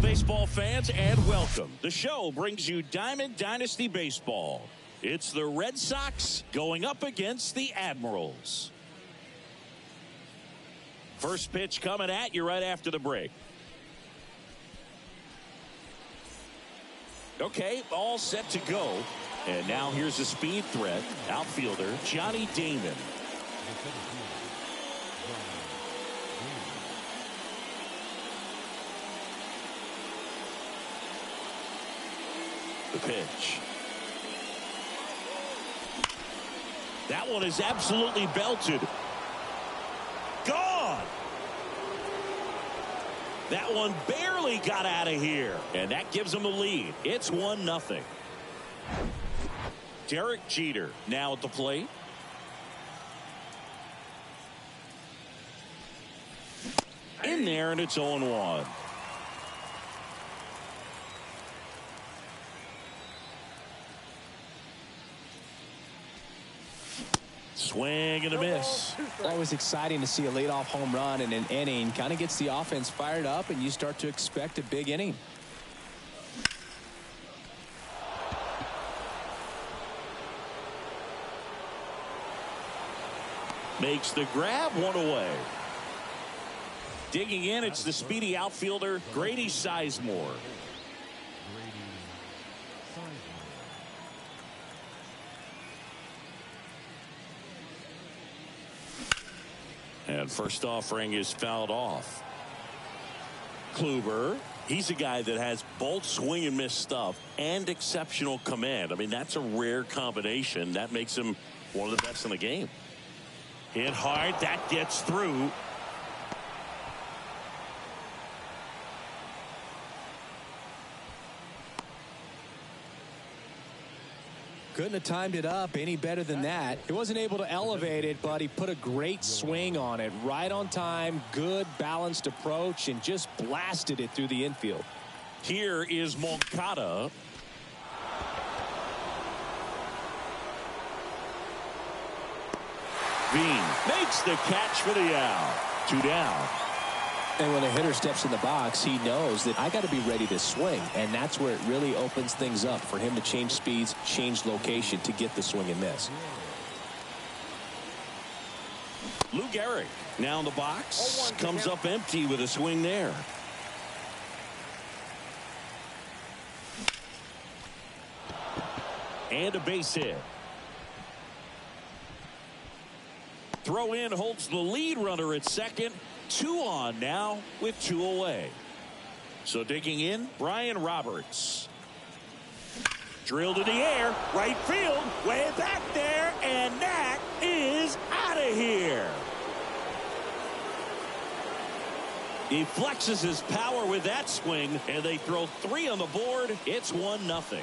baseball fans, and welcome. The show brings you Diamond Dynasty Baseball. It's the Red Sox going up against the Admirals. First pitch coming at you right after the break. Okay, all set to go. And now here's the speed threat. Outfielder Johnny Damon. The pitch. That one is absolutely belted. Gone. That one barely got out of here. And that gives them a lead. It's 1-0. Derek Jeter now at the plate. In there, and it's 0-1. Swing and a miss. Always exciting to see a leadoff home run in an inning. Kind of gets the offense fired up, and you start to expect a big inning. Makes the grab, one away. Digging in, it's the speedy outfielder, Grady Sizemore. And first offering is fouled off. Kluber, he's a guy that has both swing and miss stuff and exceptional command. I mean, that's a rare combination. That makes him one of the best in the game. Hit hard, that gets through. Couldn't have timed it up any better than that. He wasn't able to elevate it, but he put a great swing on it. Right on time, good balanced approach, and just blasted it through the infield. Here is Moncada. Bean makes the catch for the out. 2 down. And when a hitter steps in the box, he knows that I got to be ready to swing. And that's where it really opens things up for him to change speeds, change location to get the swing and miss. Lou Gehrig now in the box. Comes up empty with a swing there. And a base hit. Throw in holds the lead runner at second. 2 on now with 2 away. So digging in, Brian Roberts. Drilled in the air, right field, way back there, and that is out of here. He flexes his power with that swing, and they throw 3 on the board. It's 1-0.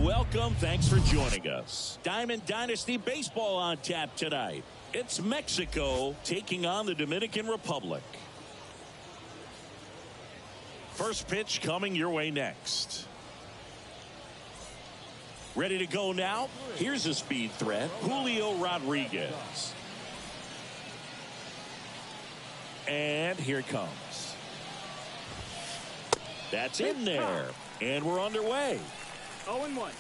welcome. Thanks for joining us. Diamond Dynasty Baseball on tap tonight. It's Mexico taking on the Dominican Republic. First pitch coming your way next. Ready to go now? Here's a speed threat, Julio Rodriguez. And here it comes. That's in there. And we're underway. 0-1.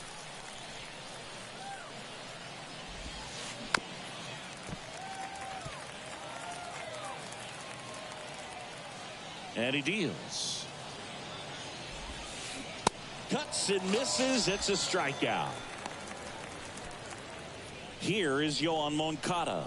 And he deals. Cuts and misses. It's a strikeout. Here is Yohan Moncada.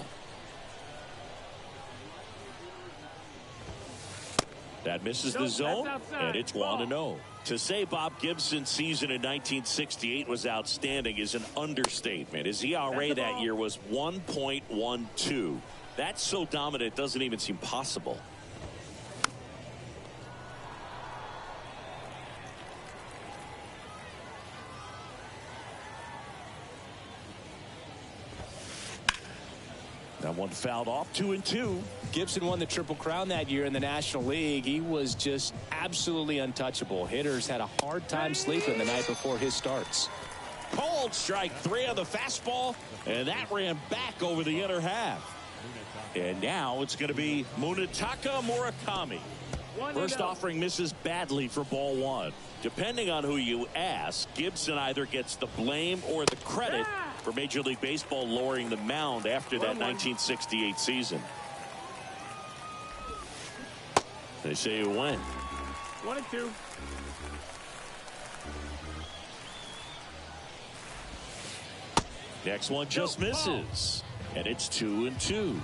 That misses the zone, and it's 1-0. To say Bob Gibson's season in 1968 was outstanding is an understatement. His ERA that year was 1.12. That's so dominant it doesn't even seem possible. That one fouled off. 2-2. Gibson won the Triple Crown that year in the National League. He was just absolutely untouchable. Hitters had a hard time sleeping the night before his starts. Cold strike 3 on the fastball, and that ran back over the inner half. And now it's going to be Munetaka Murakami. First offering misses badly for ball 1. Depending on who you ask, Gibson either gets the blame or the credit for Major League Baseball lowering the mound after that 1968 season. They say you win. 1-2. Next one just misses. And it's 2-2.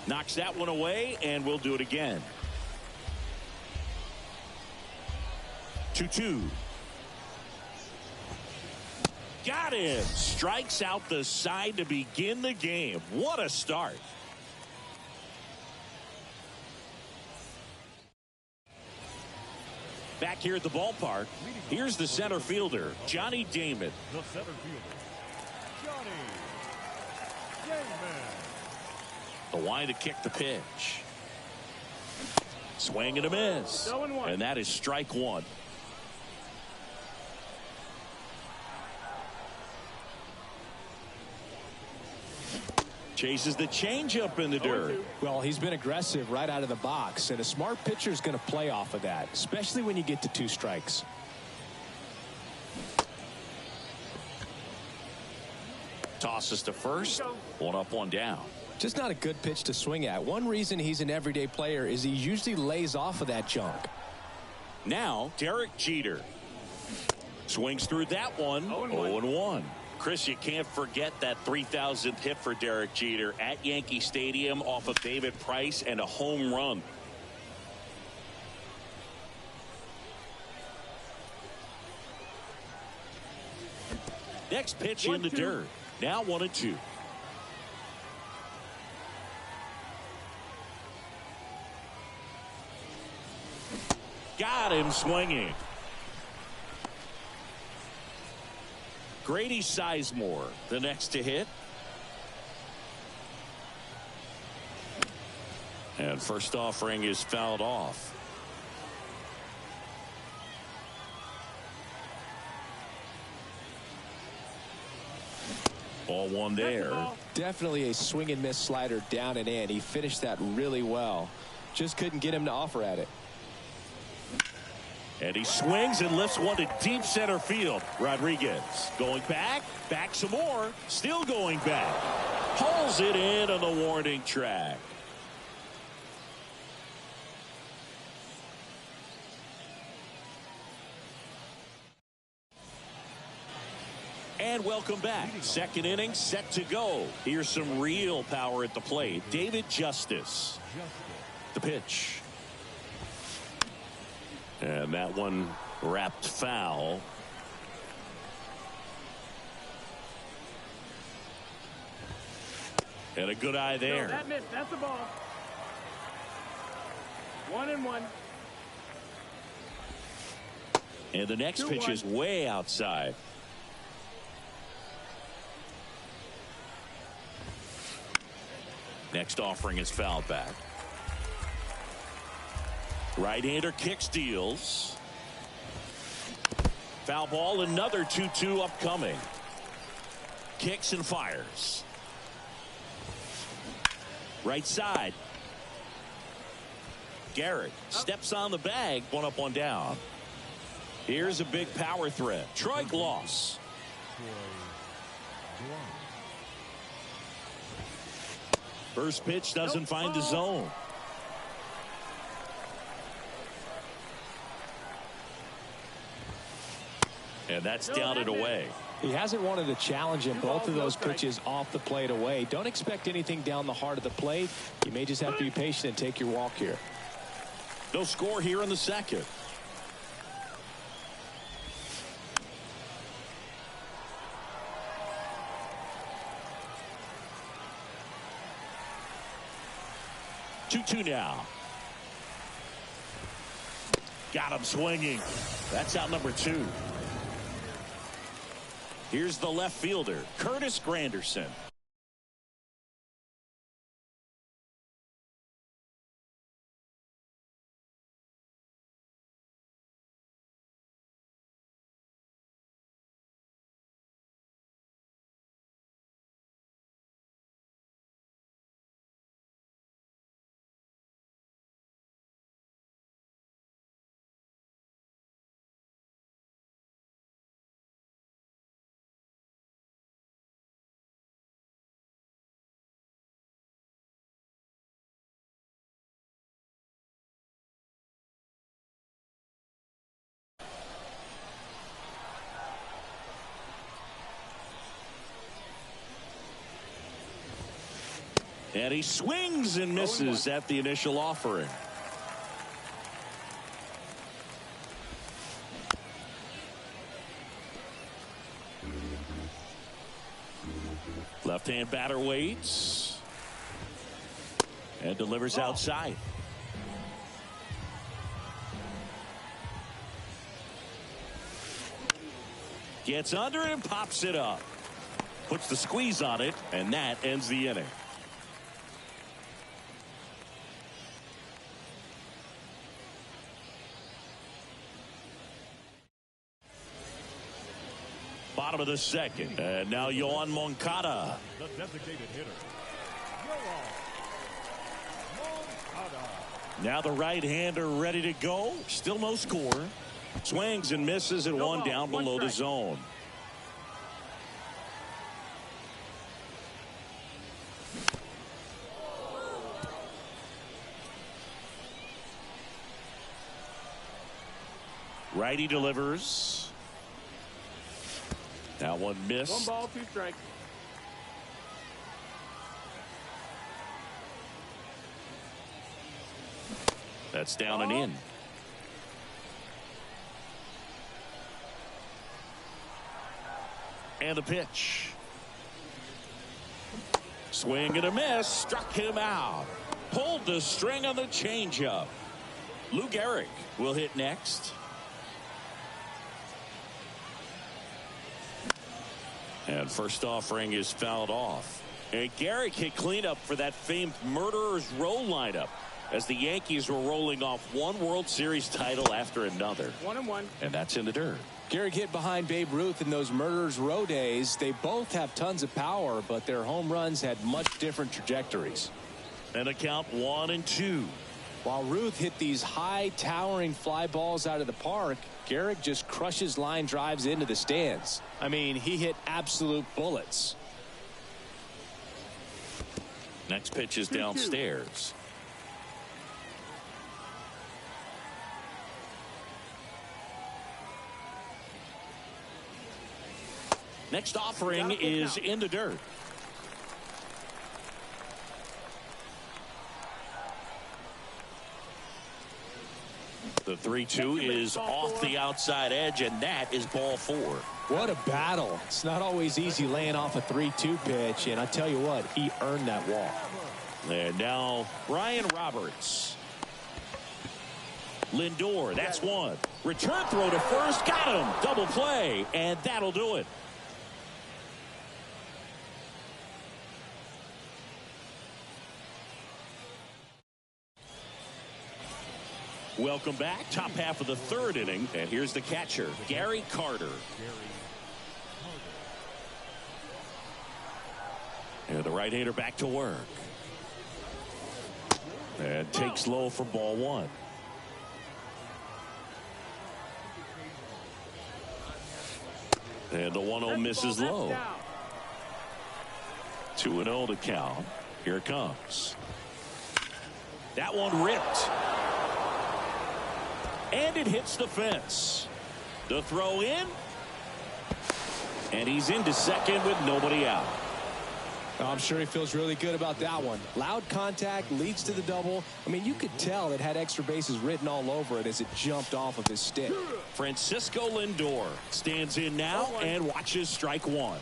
Knocks that one away, and we'll do it again. 2-2. Got him. Strikes out the side to begin the game. What a start. Back here at the ballpark, here's the center fielder, Johnny Damon. The center fielder, Johnny Damon. The line to kick the pitch. Swing and a miss. And that is strike 1. Chases the changeup in the dirt. Well, he's been aggressive right out of the box, and a smart pitcher is going to play off of that, especially when you get to 2 strikes. Tosses to first. 1 up, 1 down. Just not a good pitch to swing at. One reason he's an everyday player is he usually lays off of that junk. Now, Derek Jeter. Swings through that one. 0-1. Chris, you can't forget that 3,000th hit for Derek Jeter at Yankee Stadium off of David Price and a home run. Next pitch in the dirt. Now 1-2. Got him swinging. Grady Sizemore, the next to hit. And first offering is fouled off. Ball 1 there. Definitely a swing and miss slider down and in. He finished that really well. Just couldn't get him to offer at it. And he swings and lifts one to deep center field. Rodriguez going back some more, still going back. Pulls it in on the warning track. And welcome back. Second inning set to go. Here's some real power at the plate. David Justice. The pitch. And that one wrapped foul. And a good eye there. No, that missed. That's the ball. 1-1. And the next pitch is way outside. Next offering is fouled back. Right-hander kicks, deals. Foul ball, another 2-2 upcoming. Kicks and fires. Right side. Garrett steps on the bag. One up, one down. Here's a big power threat. Troy Gloss. First pitch doesn't find the zone. And that's down and away. He hasn't wanted to challenge him. Both of those pitches off the plate away. Don't expect anything down the heart of the plate. You may just have to be patient and take your walk here. No score here in the second. Two now. Got him swinging. That's out number 2. Here's the left fielder, Curtis Granderson. And he swings and misses at the initial offering. Left-hand batter waits. And delivers outside. Gets under and pops it up. Puts the squeeze on it, and that ends the inning. Bottom of the second. And now Yoan Moncada. The designated hitter. Now the right-hander ready to go. Still no score. Swings and misses at one down below the zone. Righty delivers. That one missed. 1 ball, 2 strikes. That's down and in. And the pitch. Swing and a miss. Struck him out. Pulled the string on the changeup. Lou Gehrig will hit next. And first offering is fouled off. And Gehrig hit cleanup for that famed Murderers Row lineup as the Yankees were rolling off one World Series title after another. 1-1. And that's in the dirt. Gehrig hit behind Babe Ruth in those Murderers Row days. They both have tons of power, but their home runs had much different trajectories. And a count 1-2. While Ruth hit these high towering fly balls out of the park, Gehrig just crushes line drives into the stands. I mean, he hit absolute bullets. Next pitch is downstairs. Next offering is in the dirt. The 3-2 is off the outside edge, and that is ball 4. What a battle. It's not always easy laying off a 3-2 pitch, and I tell you what, he earned that walk. And now Brian Roberts. Lindor, that's one. Return throw to first, got him. Double play, and that'll do it. Welcome back. Top half of the third inning, and here's the catcher, Gary Carter. And the right-hander back to work. And takes low for ball one. And the 1-0 misses low. 2-0 to count. Here it comes. That one ripped. And it hits the fence. The throw in. And he's into second with nobody out. I'm sure he feels really good about that one. Loud contact leads to the double. I mean, you could tell it had extra bases written all over it as it jumped off of his stick. Francisco Lindor stands in now and watches strike one.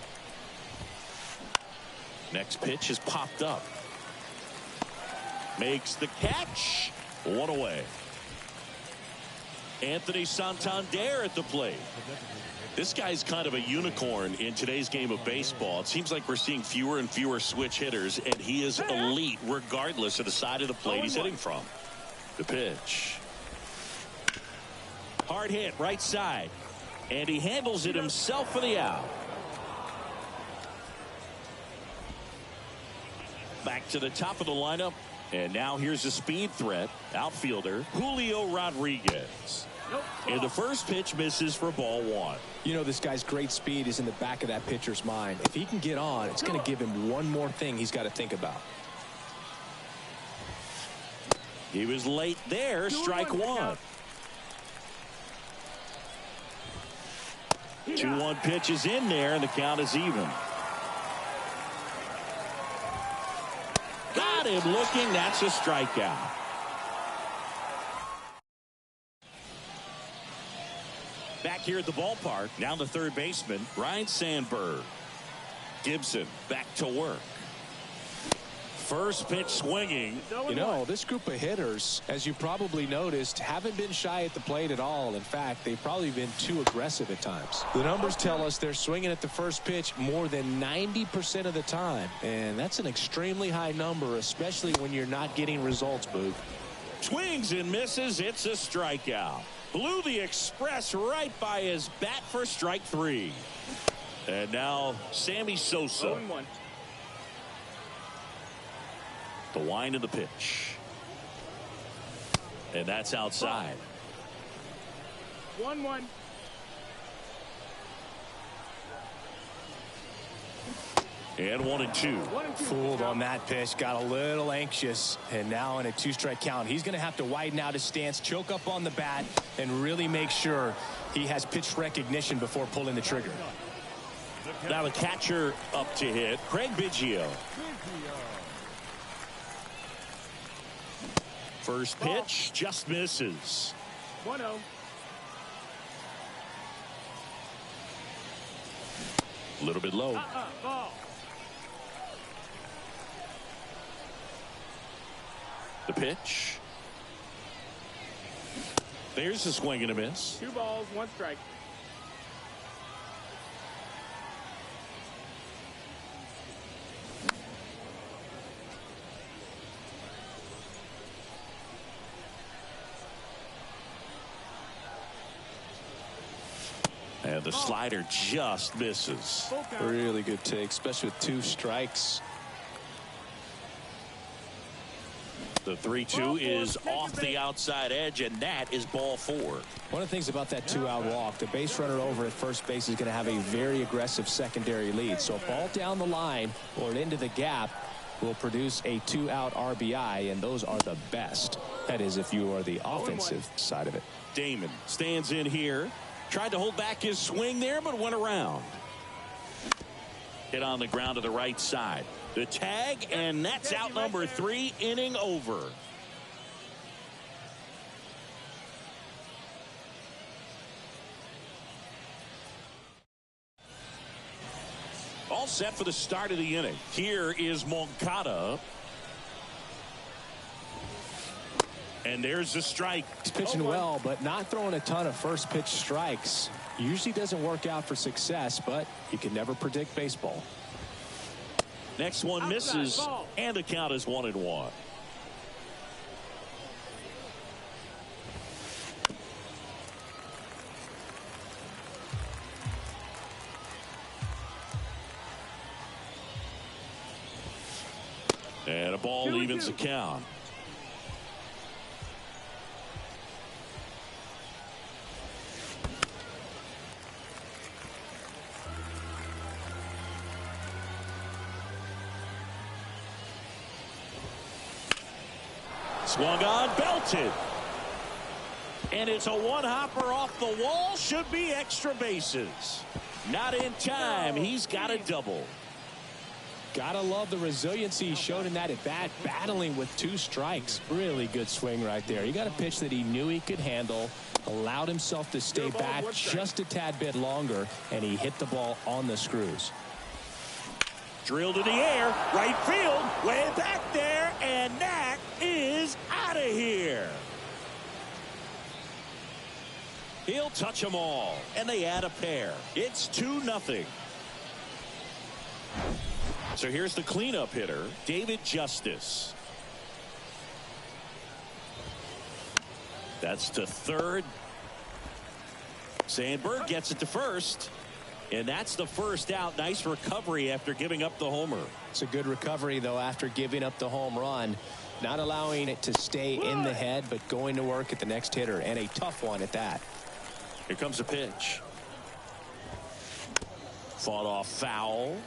Next pitch is popped up. Makes the catch. One away. Anthony Santander at the plate. This guy's kind of a unicorn in today's game of baseball. It seems like we're seeing fewer and fewer switch hitters, and he is elite regardless of the side of the plate he's hitting from. The pitch. Hard hit right side, and he handles it himself for the out. Back to the top of the lineup, and now here's a speed threat, outfielder Julio Rodriguez. And the first pitch misses for ball one. You know, this guy's great speed is in the back of that pitcher's mind. If he can get on, it's going to give him one more thing he's got to think about. He was late there. Strike one. 2-1 pitch is in there, and the count is even. Got him looking. That's a strikeout. Back here at the ballpark, now the third baseman, Ryne Sandberg. Gibson back to work. First pitch swinging. You know, this group of hitters, as you probably noticed, haven't been shy at the plate at all. In fact, they've probably been too aggressive at times. The numbers tell us they're swinging at the first pitch more than 90% of the time. And that's an extremely high number, especially when you're not getting results, Boog. Swings and misses. It's a strikeout. Blew the express right by his bat for strike three. And now Sammy Sosa. 0-1. The wind of the pitch. And that's outside. 1-1. And 1-2. Fooled on that pitch, got a little anxious, and now in a two-strike count, he's going to have to widen out his stance, choke up on the bat, and really make sure he has pitch recognition before pulling the trigger. Now the catcher up to hit, Craig Biggio. First pitch just misses. 1-0. A little bit low. Ball. The pitch. There's a swing and a miss. 2 balls, 1 strike. And the slider just misses. Really good take, especially with 2 strikes. The 3-2 is off the outside edge, and that is ball 4. One of the things about that 2-out walk, the base runner over at first base is going to have a very aggressive secondary lead. So a ball down the line or into the gap will produce a 2-out RBI, and those are the best. That is, if you are the offensive side of it. Damon stands in here. Tried to hold back his swing there, but went around. Hit on the ground to the right side. The tag, and that's out number 3, inning over. All set for the start of the inning. Here is Moncada. And there's the strike. He's pitching well, but not throwing a ton of first pitch strikes. Usually doesn't work out for success, but you can never predict baseball. Next one misses, and the count is 1-1. And a ball evens the count. Swung on, belted. And it's a one-hopper off the wall. Should be extra bases. Not in time. He's got a double. Gotta love the resiliency he showed in that at bat, battling with 2 strikes. Really good swing right there. He got a pitch that he knew he could handle, allowed himself to stay back just a tad bit longer, and he hit the ball on the screws. Drilled in the air, right field, way back there, and that is out of here. He'll touch them all, and they add a pair. It's 2-0. So here's the cleanup hitter, David Justice. That's to third. Sandberg gets it to first. And that's the first out. Nice recovery after giving up the homer. It's a good recovery, though, after giving up the home run. Not allowing it to stay in the head, but going to work at the next hitter, and a tough one at that. Here comes a pitch. Fought off foul.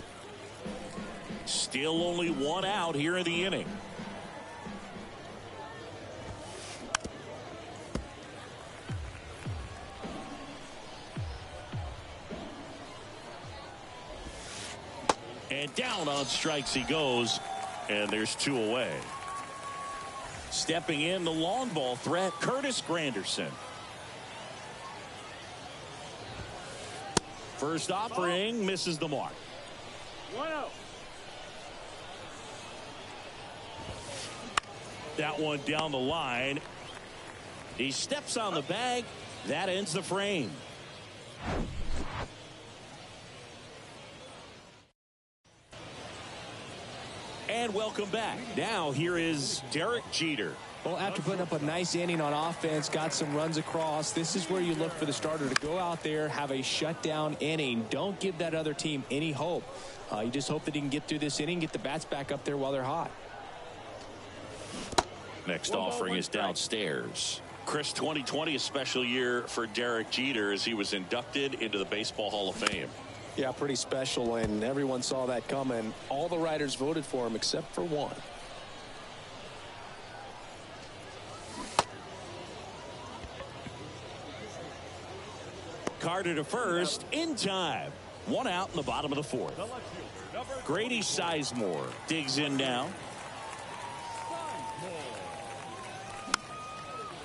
Still only 1 out here in the inning. And down on strikes he goes, and there's 2 away. Stepping in the long ball threat, Curtis Granderson. First offering misses the mark. 1-0. That one down the line. He steps on the bag. That ends the frame. And welcome back. Now here is Derek Jeter. Well, after putting up a nice inning on offense, got some runs across, this is where you look for the starter to go out there, have a shutdown inning. Don't give that other team any hope. You just hope that he can get through this inning, get the bats back up there while they're hot. Next offering is downstairs. Chris, 2020, a special year for Derek Jeter as he was inducted into the Baseball Hall of Fame. Yeah, pretty special, and everyone saw that coming. All the writers voted for him except for one. Carter to first in time. 1 out in the bottom of the 4th. Grady Sizemore digs in now.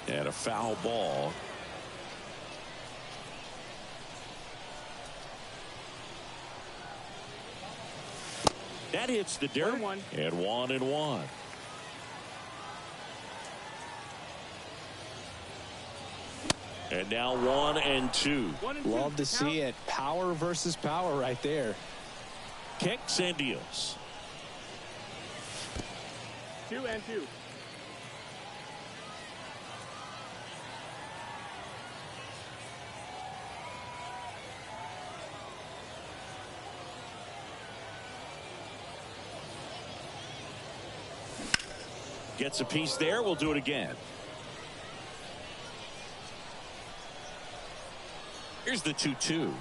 And a foul ball. That hits the dirt. 1-1. And 1-1. And now 1-2. Love to see it. Power versus power right there. Kicks and deals. 2-2. Gets a piece there. We'll do it again. Here's the 2-2.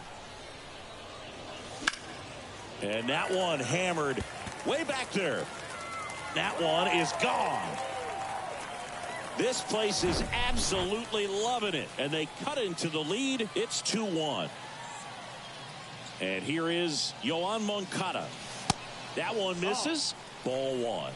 And that one hammered way back there. That one is gone. This place is absolutely loving it. And they cut into the lead. It's 2-1. And here is Yoan Moncada. That one misses. Ball 1.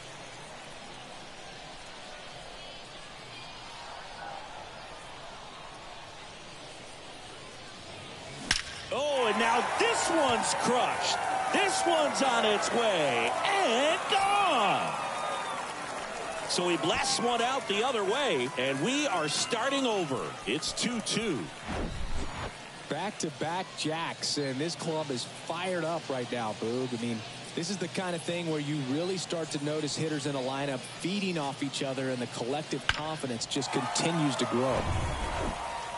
Oh, and now this one's crushed. This one's on its way and gone. So he blasts one out the other way, and we are starting over. It's 2-2. Back-to-back jacks, and this club is fired up right now, Boog. I mean, this is the kind of thing where you really start to notice hitters in a lineup feeding off each other, and the collective confidence just continues to grow.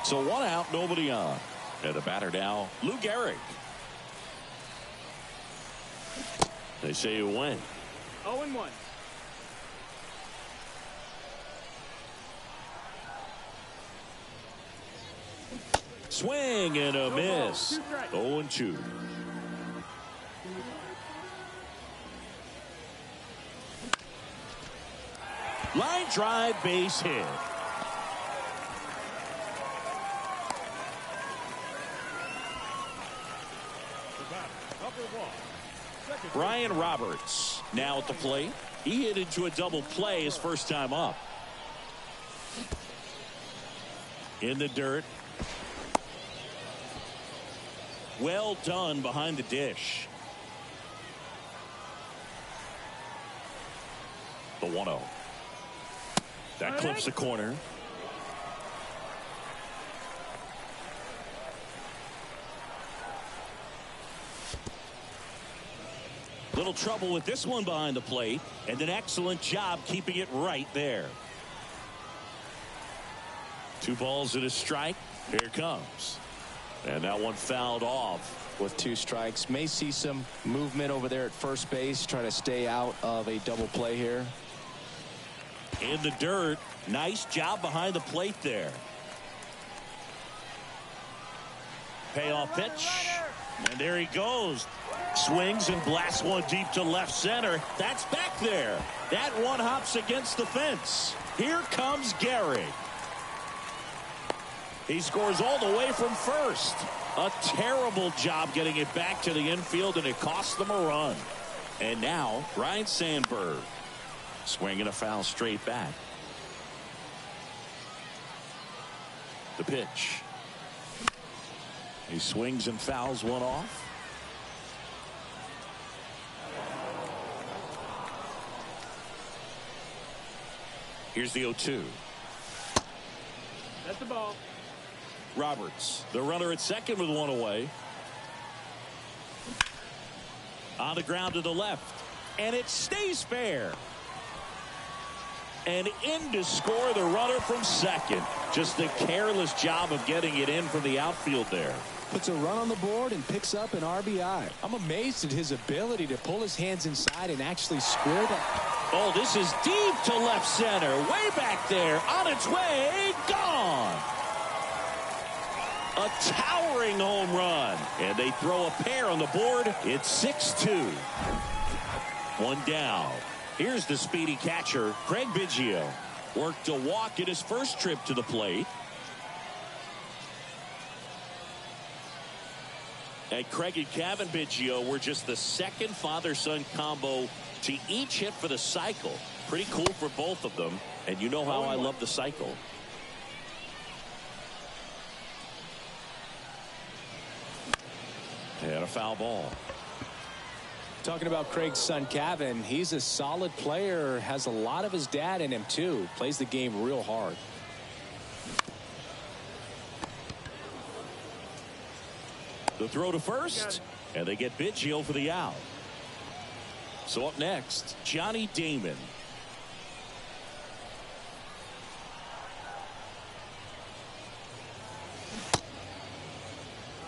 So 1 out, nobody on. And the batter now, Lou Gehrig. They say you win. 0-1. Swing and a miss. 0-2. Line drive, base hit. Brian Roberts now at the plate. He hit into a double play his first time up. In the dirt. Well done behind the dish. The 1-0. That clips the corner. Little trouble with this one behind the plate, and an excellent job keeping it right there. 2 balls and a strike. Here it comes. And that one fouled off. With 2 strikes, may see some movement over there at first base, try to stay out of a double play here. In the dirt. Nice job behind the plate there. Payoff pitch. And there he goes. Swings and blasts one deep to left center. That's back there. That one hops against the fence. Here comes Gehrig. He scores all the way from first. A terrible job getting it back to the infield, and it cost them a run. And now, Ryne Sandberg. Swinging a foul straight back. The pitch. He swings and fouls one off. Here's the 0-2. That's the ball. Roberts, the runner at second with one away. On the ground to the left. And it stays fair. And in to score the runner from second. Just a careless job of getting it in from the outfield there. Puts a run on the board and picks up an RBI. I'm amazed at his ability to pull his hands inside and actually square that. Oh, this is deep to left center. Way back there. On its way. Gone. A towering home run. And they throw a pair on the board. It's 6-2. 1 down. Here's the speedy catcher, Craig Biggio. Worked a walk in his first trip to the plate. And Craig and Kevin Biggio were just the second father-son combo to each hit for the cycle. Pretty cool for both of them. And you know how I love the cycle. And a foul ball. Talking about Craig's son, Kevin, he's a solid player, has a lot of his dad in him, too. Plays the game real hard. The throw to first, and they get Biggio for the out. So up next, Johnny Damon.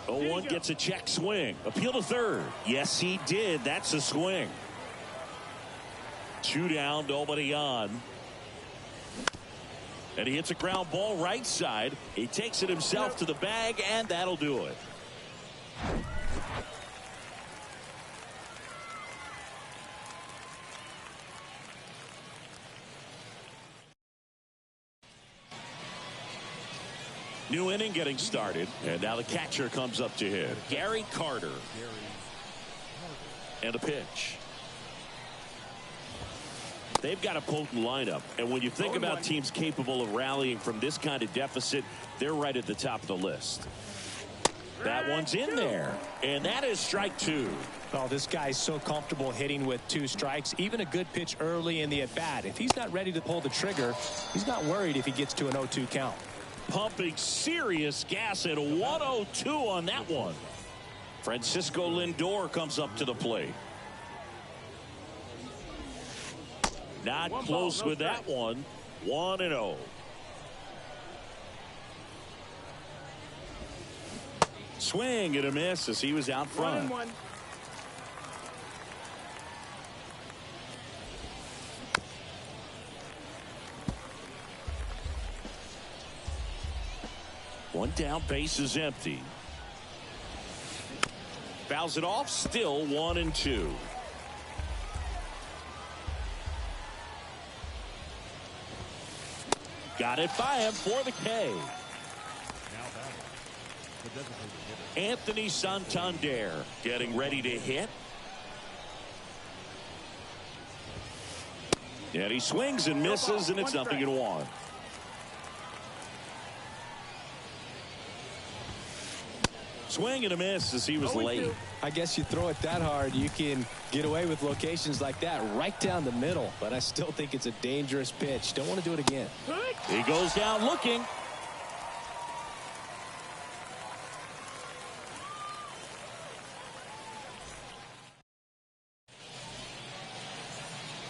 One gets a check swing. Appeal to third. Yes, he did. That's a swing. 2 down, nobody on. And he hits a ground ball right side. He takes it himself to the bag, and that'll do it. New inning getting started, and now the catcher comes up to hit. Gary Carter. And a pitch. They've got a potent lineup, and when you think about teams capable of rallying from this kind of deficit, they're right at the top of the list. That one's in there, and that is strike two. Oh, this guy's so comfortable hitting with 2 strikes. Even a good pitch early in the at-bat. If he's not ready to pull the trigger, he's not worried if he gets to an 0-2 count. Pumping serious gas at 102 on that one. Francisco Lindor comes up to the plate. Not close with that one. 1-0. Swing and a miss as he was out front. 1-1. One down, base is empty. Fouls it off, still 1-2. Got it by him for the K. Anthony Santander getting ready to hit. And he swings and misses, and it's 0-1. Swing and a miss as he was late. I guess you throw it that hard, you can get away with locations like that right down the middle. But I still think it's a dangerous pitch. Don't want to do it again. He goes down looking.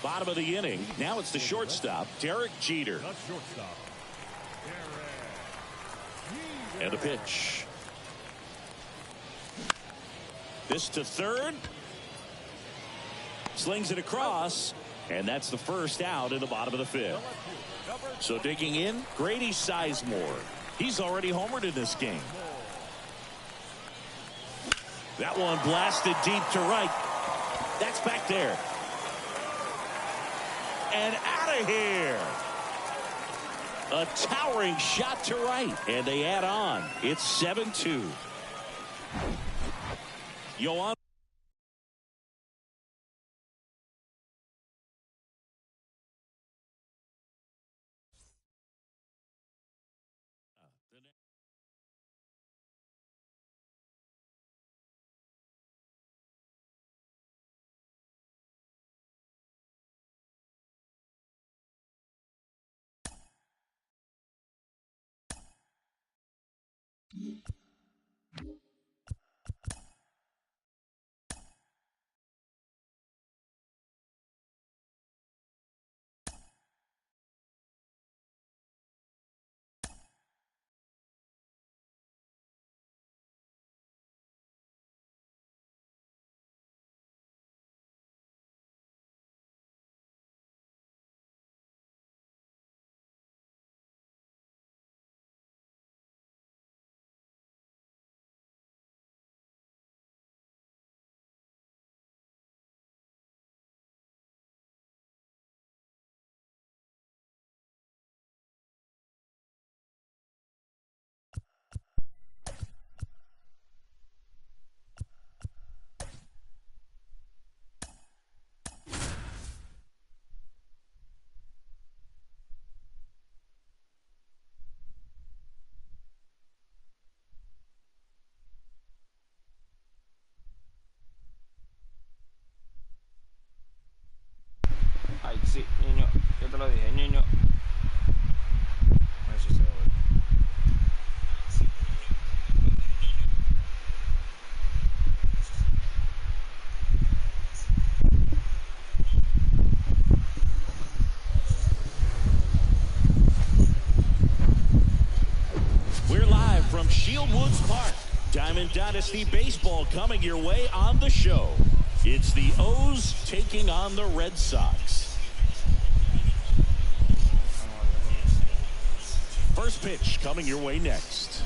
Bottom of the inning. Now it's the shortstop, Derek Jeter. And a pitch. This to third. Slings it across. And that's the first out in the bottom of the 5th. So digging in, Grady Sizemore. He's already homered in this game. That one blasted deep to right. That's back there. And out of here. A towering shot to right. And they add on. It's 7-2. Yoan. Ay, sí, niño, yo te lo dije, niño. Eso se ve. We're live from Shield Woods Park. Diamond Dynasty Baseball coming your way on the show. It's the O's taking on the Red Sox. First pitch coming your way next.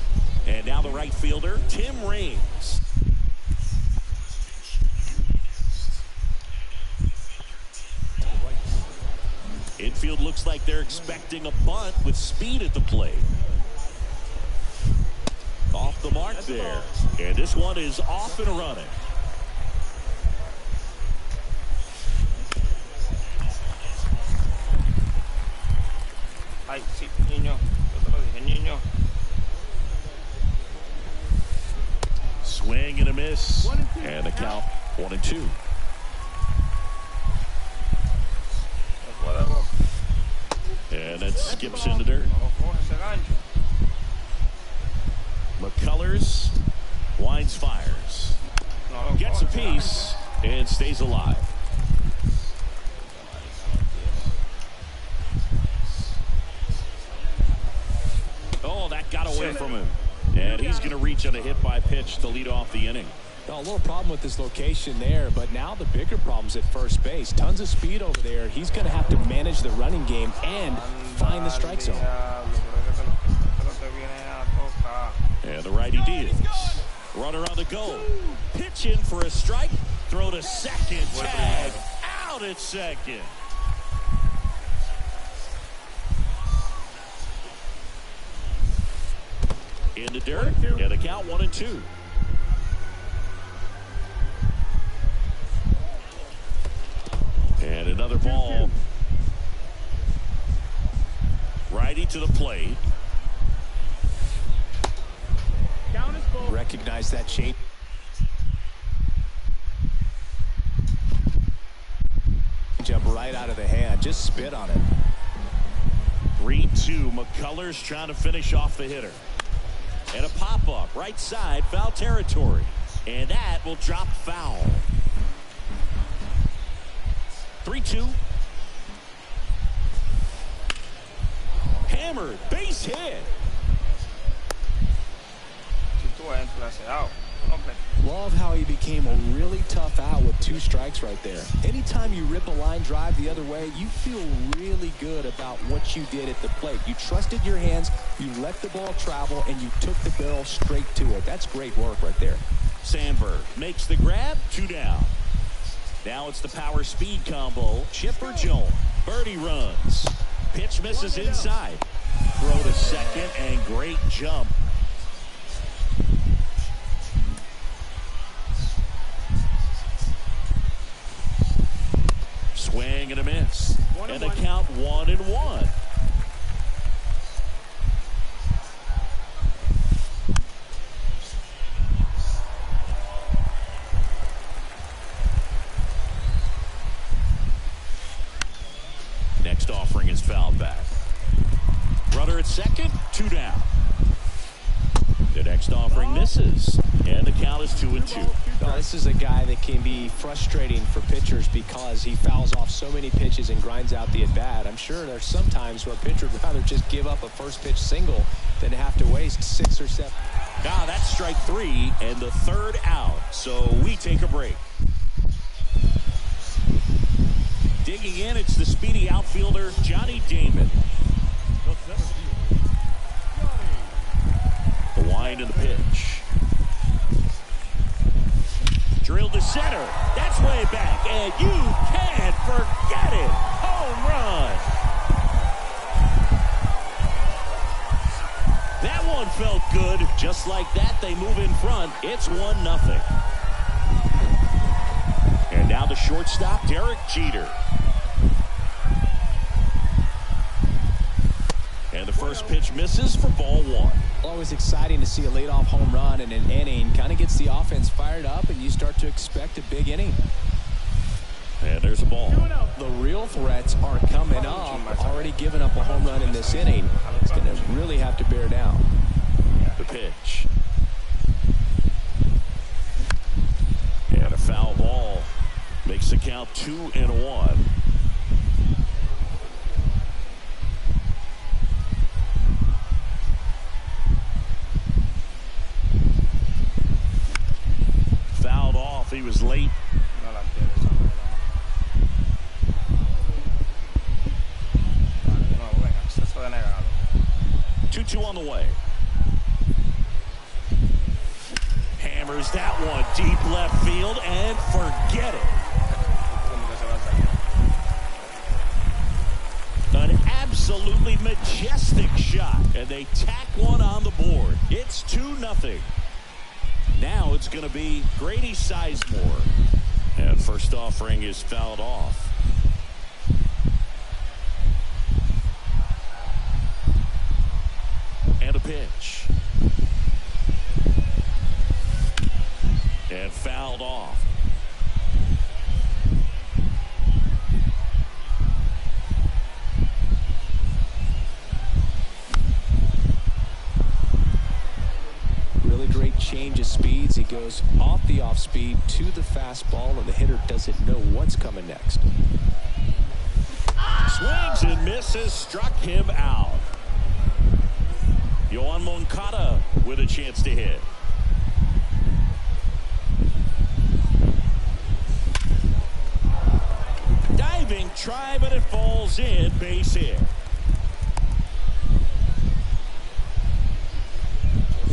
And now the right fielder, Tim Raines. Infield looks like they're expecting a bunt with speed at the plate. Off the mark there. And this one is off and running. Ay, sí, niño, yo te lo dije, niño. And the count 1-2. And that skips in the dirt. McCullers winds, fires, gets a piece, and stays alive. Oh, that got away from him. And he's going to reach on a hit by pitch to lead off the inning. A little problem with this location there, but now the bigger problem's at first base. Tons of speed over there. He's going to have to manage the running game and find the strike zone. And the righty deals. Runner on the go. Pitch in for a strike. Throw to second. Tag out at second. In the dirt. And the count 1-2. And another ball. Righty to the plate. Recognize that shape. Jump right out of the hand. Just spit on it. 3-2. McCullers trying to finish off the hitter. And a pop-up. Right side. Foul territory. And that will drop foul. 3-2. Hammered. Base hit. Love how he became a really tough out with 2 strikes right there. Anytime you rip a line drive the other way, you feel really good about what you did at the plate. You trusted your hands, you let the ball travel, and you took the barrel straight to it. That's great work right there. Sandberg makes the grab. 2 down. Now it's the power speed combo. Chipper Jones. Birdie runs. Pitch misses inside. Throw to second and great jump. Swing and a miss. And the count 1-1. Next offering is fouled back. Runner at second, 2 down. The next offering misses, and the count is 2-2. Now, this is a guy that can be frustrating for pitchers because he fouls off so many pitches and grinds out the at-bat. I'm sure there's some times where a pitcher would rather just give up a first pitch single than have to waste 6 or 7. Now that's strike 3 and the 3rd out. So we take a break. Digging in, it's the speedy outfielder, Johnny Damon. The wind and the pitch. Drilled to center. That's way back. And you can't forget it. Home run. That one felt good. Just like that, they move in front. It's 1-0. And now the shortstop, Derek Jeter. And the first pitch misses for ball 1. Always exciting to see a leadoff home run in an inning. Kind of gets the offense fired up, and you start to expect a big inning. And there's a ball. The real threats are coming up. Already given up a home run in this inning. It's going to really have to bear down. The pitch. And a foul ball makes the count 2-1. Fouled off. He was late. 2-2 on the way. Hammers that one deep left field and forget it. An absolutely majestic shot, and they tack one on the board. It's 2-0. Now it's going to be Grady Sizemore. And first offering is fouled off. And a pitch. And fouled off. goes off the off-speed to the fastball, and the hitter doesn't know what's coming next. Swings and misses, struck him out. Yoan Moncada with a chance to hit. Diving try, but it falls in. Base hit.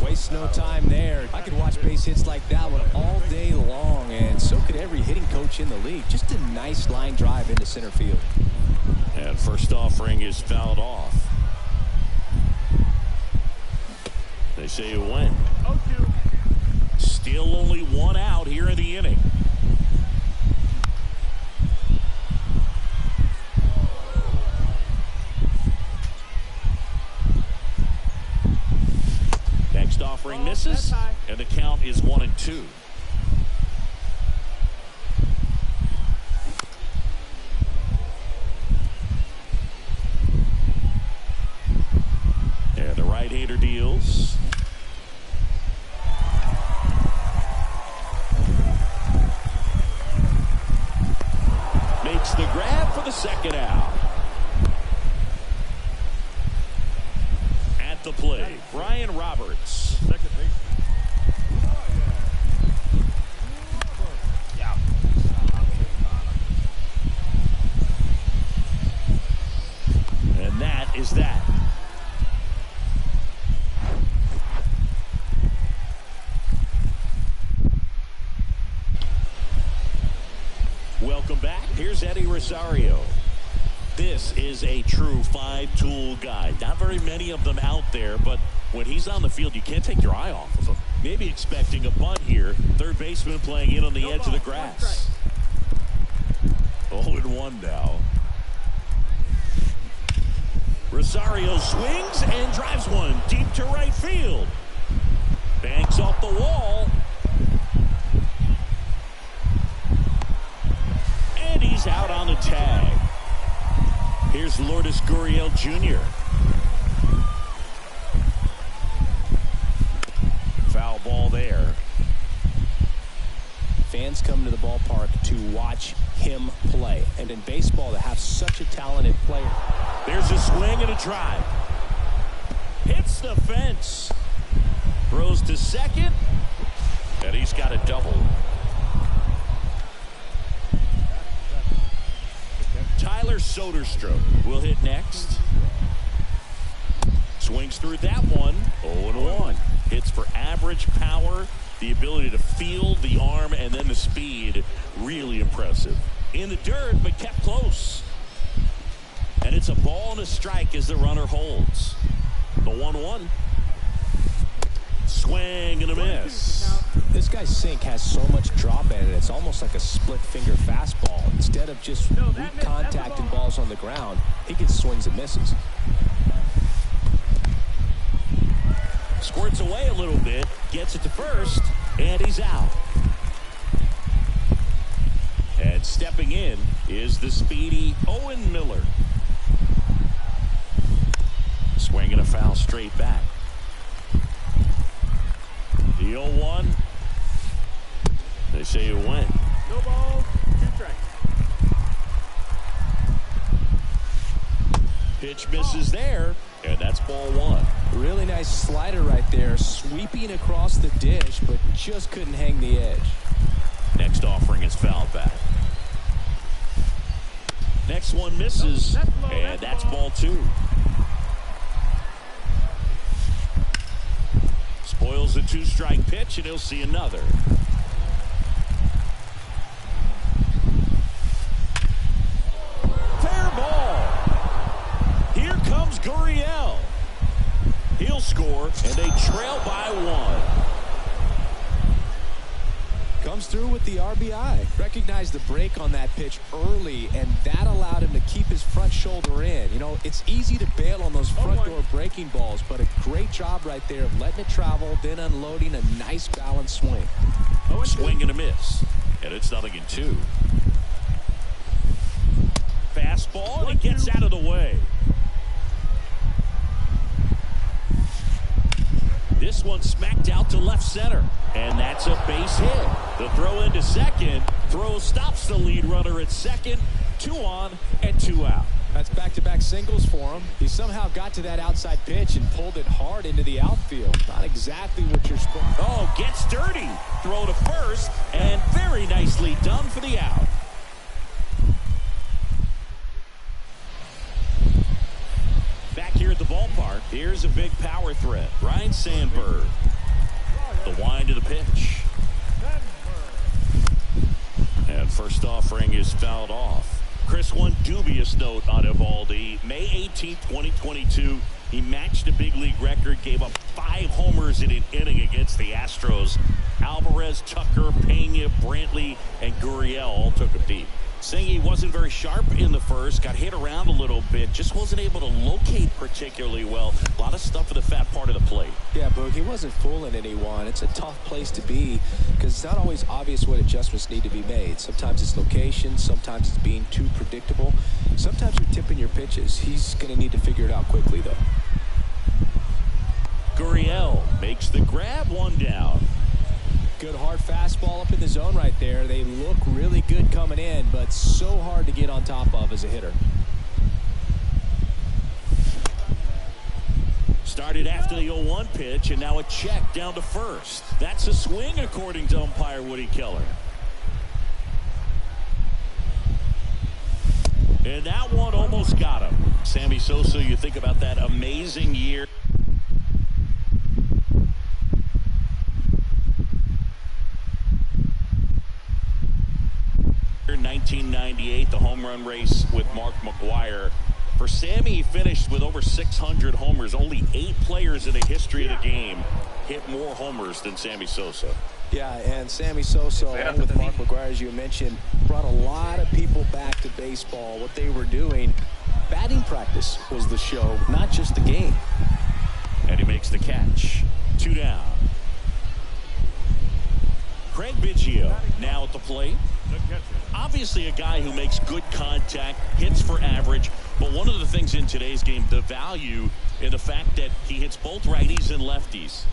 Waste no time there. I could watch base hits like that one all day long, and so could every hitting coach in the league. Just a nice line drive into center field. And first offering is fouled off. They say it went. 0-2. Still only one out here in the inning. Next offering misses, and the count is 1-2. And the right-hander deals. Makes the grab for the second out. At the plate, Brian Roberts. Second base. Yeah. And that is that. Welcome back. Here's Eddie Rosario. This is a true five-tool guy. Not very many of them out there, but when he's on the field, you can't take your eye off of him. Maybe expecting a bunt here. Third baseman playing in on the edge of the grass. 0-1 now. Rosario swings and drives one deep to right field. Banks off the wall. And he's out on the tag. Here's Lourdes Gurriel Jr. Foul ball there. Fans come to the ballpark to watch him play. And in baseball, to have such a talented player. There's a swing and a drive. Hits the fence. Throws to second. And he's got a double. Tyler Soderstrom will hit next. Swings through that one. 0-1. Hits for average power, the ability to field the arm, and then the speed. Really impressive. In the dirt, but kept close. And it's a ball and a strike as the runner holds. The 1-1. Swing and a miss. This guy's sink has so much drop in it, it's almost like a split-finger fastball. Instead of just weak contact and balls on the ground, he gets swings and misses. Squirts away a little bit, gets it to first, and he's out. And stepping in is the speedy Owen Miller. Swinging a foul straight back. The 0-1. They say it went. No ball, 2 strikes. Pitch misses there, and that's ball 1. Really nice slider right there, sweeping across the dish, but just couldn't hang the edge. Next offering is fouled back. Next one misses, and that's ball 2. Spoils the 2-strike pitch, and he'll see another. Fair ball. Here comes Gurriel. He'll score, and they trail by 1. Comes through with the RBI. Recognized the break on that pitch early, and that allowed him to keep his front shoulder in. You know, it's easy to bail on those front door breaking balls, but a great job right there of letting it travel, then unloading a nice balanced swing. Swing and a miss, and it's 0-2. Fastball, and he gets out of the way. This this one smacked out to left center. And that's a base hit. The throw into second. Throw stops the lead runner at second. 2 on and 2 out. That's back-to-back singles for him. He somehow got to that outside pitch and pulled it hard into the outfield. Not exactly what you're supposed to. Oh, gets dirty. Throw to first, and very nicely done for the out. Back here at the ballpark, here's a big power threat. Ryan Sandberg. The wind to the pitch. And first offering is fouled off. Chris, one dubious note on Mlb. May 18, 2022, he matched a big league record, gave up 5 homers in an inning against the Astros. Alvarez, Tucker, Pena, Brantley, and Gurriel all took him deep. Saying he wasn't very sharp in the first, got hit around a little bit, just wasn't able to locate particularly well. A lot of stuff in the fat part of the plate. Yeah, Boog, he wasn't fooling anyone. It's a tough place to be because it's not always obvious what adjustments need to be made. Sometimes it's location, sometimes it's being too predictable. Sometimes you're tipping your pitches. He's going to need to figure it out quickly, though. Gurriel makes the grab, 1 down. Good hard fastball up in the zone right there. They look really good coming in, but so hard to get on top of as a hitter. Started after the 0-1 pitch, and now a check down to first. That's a swing, according to umpire Woody Keller. And that one almost got him. Sammy Sosa, you think about that amazing year. 1998, the home run race with Mark McGwire. For Sammy, he finished with over 600 homers. Only 8 players in the history of the game hit more homers than Sammy Sosa. Yeah, and Sammy Sosa, along with Mark McGwire, as you mentioned, brought a lot of people back to baseball. What they were doing, batting practice was the show, not just the game. And he makes the catch. 2 down. Craig Biggio now at the plate. Obviously a guy who makes good contact, hits for average, but one of the things in today's game, the value in the fact that he hits both righties and lefties.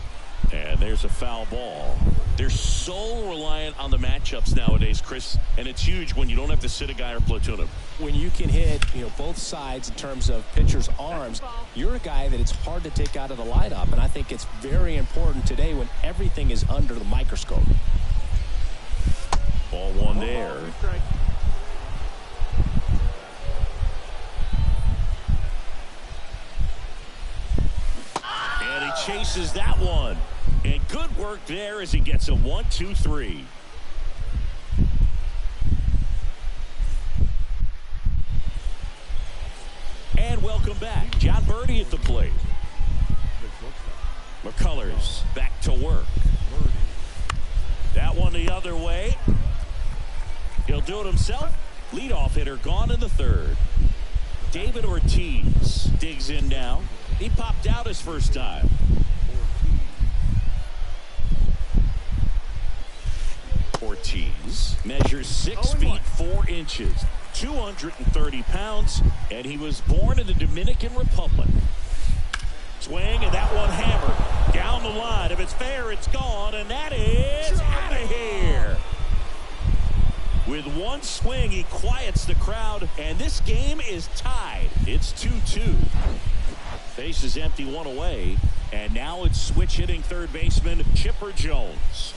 And there's a foul ball. They're so reliant on the matchups nowadays, Chris, and it's huge when you don't have to sit a guy or platoon him. When you can hit, both sides in terms of pitchers' arms, you're a guy that it's hard to take out of the lineup, and I think it's very important today when everything is under the microscope. Ball 1 there. And he chases that one. And good work there as he gets a 1-2-3. And welcome back. John Birdie at the plate. McCullers back to work. That one the other way. He'll do it himself. Leadoff hitter gone in the 3rd. David Ortiz digs in now. He popped out his first time. Ortiz measures 6 feet 4 inches, 230 pounds, and he was born in the Dominican Republic. Swing, and that one hammered down the line. If it's fair, it's gone, and that is out of here. With one swing, he quiets the crowd, and this game is tied. It's 2-2. Base is empty, 1 away, and now it's switch hitting third baseman Chipper Jones.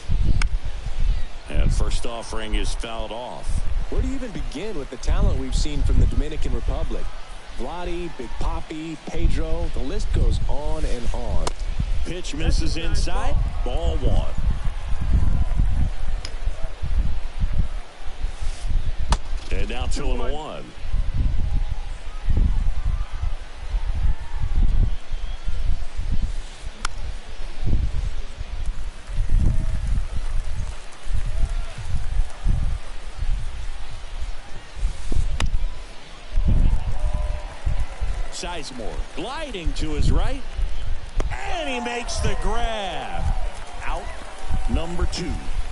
And first offering is fouled off. Where do you even begin with the talent we've seen from the Dominican Republic? Vladdy, Big Papi, Pedro, the list goes on and on. Pitch misses inside, ball 1. And now 2-1. Sizemore gliding to his right, and he makes the grab. Out number 2.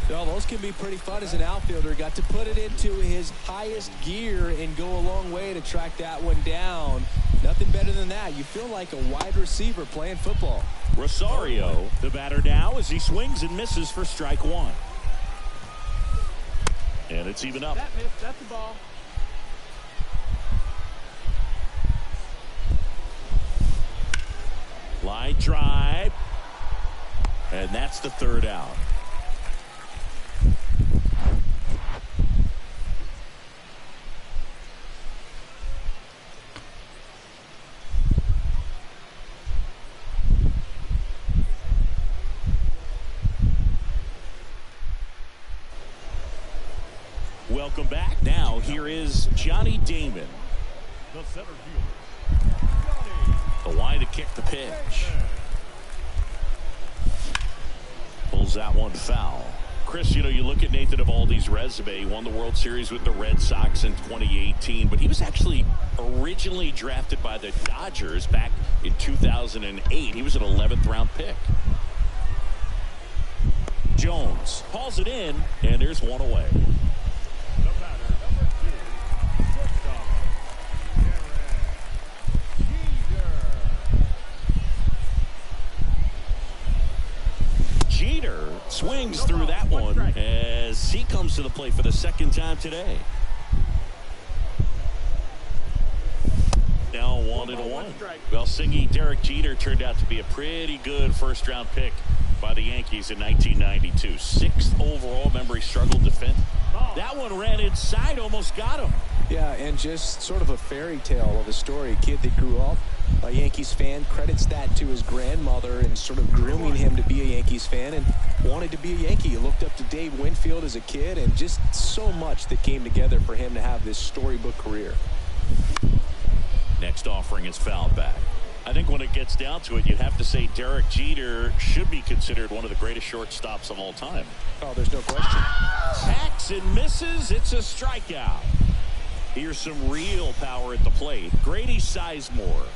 Well, those can be pretty fun as an outfielder. Got to put it into his highest gear and go a long way to track that one down. Nothing better than that. You feel like a wide receiver playing football. Rosario, the batter now, as he swings and misses for strike one. And it's even up. That miss, that's the ball. Line drive. And that's the third out. Welcome back. Now here is Johnny Damon. The center fielder, Johnny. The line to kick the pitch. Pulls that one foul. Chris, you know, you look at Nathan Eovaldi's resume. He won the World Series with the Red Sox in 2018, but he was actually originally drafted by the Dodgers back in 2008. He was an 11th round pick. Jones hauls it in, and there's one away. The batter, number 2, shortstop, Jeter swings through that one as he comes to the plate for the second time today. Now 1-1. Well, Singy, Derek Jeter turned out to be a pretty good first-round pick by the Yankees in 1992. 6th overall. Remember, he struggled to defend. That one ran inside, almost got him. Yeah, and just sort of a fairy tale of a story. A kid that grew up a Yankees fan, credits that to his grandmother and sort of grooming him to be a Yankees fan and wanted to be a Yankee. He looked up to Dave Winfield as a kid, and just so much that came together for him to have this storybook career. Next offering is fouled back. I think when it gets down to it, you'd have to say Derek Jeter should be considered one of the greatest shortstops of all time. Oh, there's no question. Hacks and misses. It's a strikeout. Here's some real power at the plate. Grady Sizemore.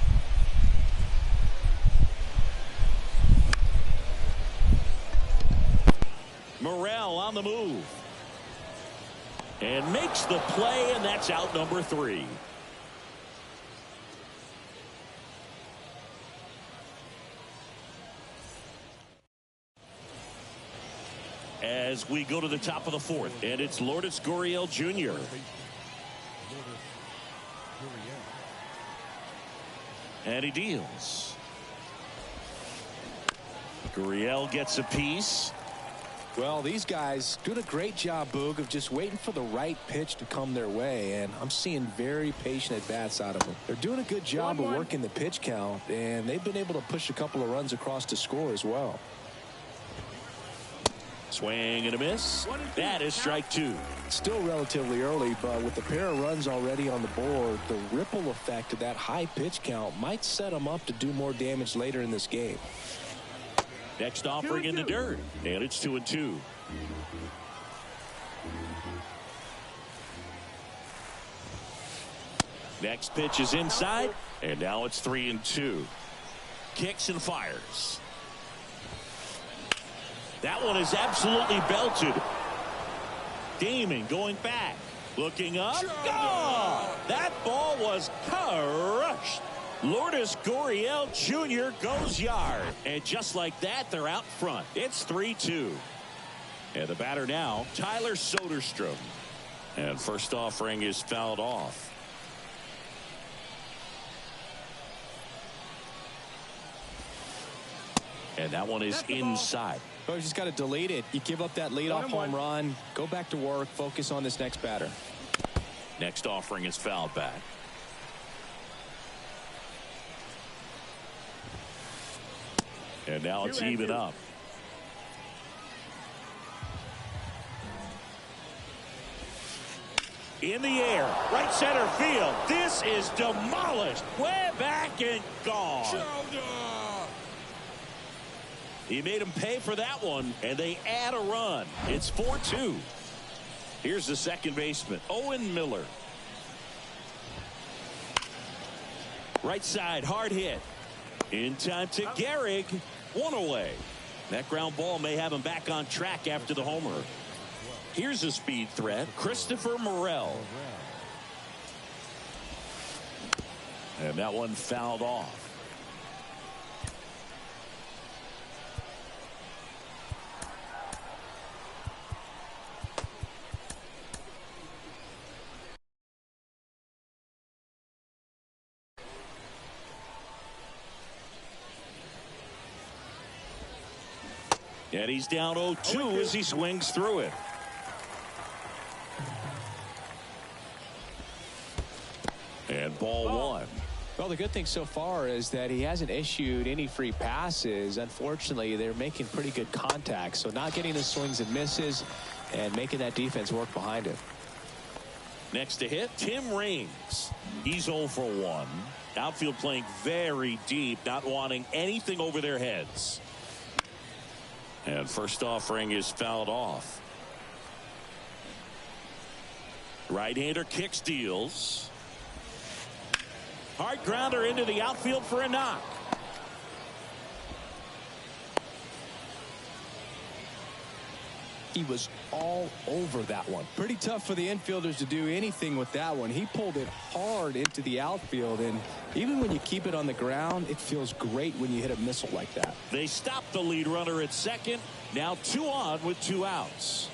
Morrell on the move. And makes the play, and that's out number 3. As we go to the top of the 4th, and it's Lourdes Gurriel Jr. And he deals. Gurriel gets a piece. Well, these guys doing a great job, Boog, of just waiting for the right pitch to come their way, and I'm seeing very patient at-bats out of them. They're doing a good job of working the pitch count, and they've been able to push a couple of runs across to score as well. Swing and a miss. That is strike 2. Still relatively early, but with the pair of runs already on the board, the ripple effect of that high pitch count might set them up to do more damage later in this game. Next offering in the dirt, and it's 2-2. Next pitch is inside, and now it's 3-2. Kicks and fires. That one is absolutely belted. Damon going back. Looking up. Gone! That ball was crushed. Lourdes Gurriel Jr. goes yard. And just like that, they're out front. It's 3-2. And the batter now, Tyler Soderstrom. And first offering is fouled off. And that one is inside. Oh, you just got to delete it. You give up that leadoff home run. Go back to work. Focus on this next batter. Next offering is fouled back. And now it's even up. In the air, right center field. This is demolished. Way back and gone. He made him pay for that one, and they add a run. It's 4-2. Here's the second baseman, Owen Miller. Right side, hard hit. In time to Gehrig. One away. That ground ball may have him back on track after the homer. Here's a speed threat, Christopher Morel. And that one fouled off. And he's down 0-2 as he swings through it. And ball one. Well, the good thing so far is that he hasn't issued any free passes. Unfortunately, they're making pretty good contact. So not getting the swings and misses and making that defense work behind him. Next to hit, Tim Raines. He's 0 for 1. Outfield playing very deep, not wanting anything over their heads. And first offering is fouled off. Right-hander kicks, deals. Hard grounder into the outfield for a knock. He was all over that one. Pretty tough for the infielders to do anything with that one. He pulled it hard into the outfield, and even when you keep it on the ground, it feels great when you hit a missile like that. They stop the lead runner at second. Now 2 on with 2 outs.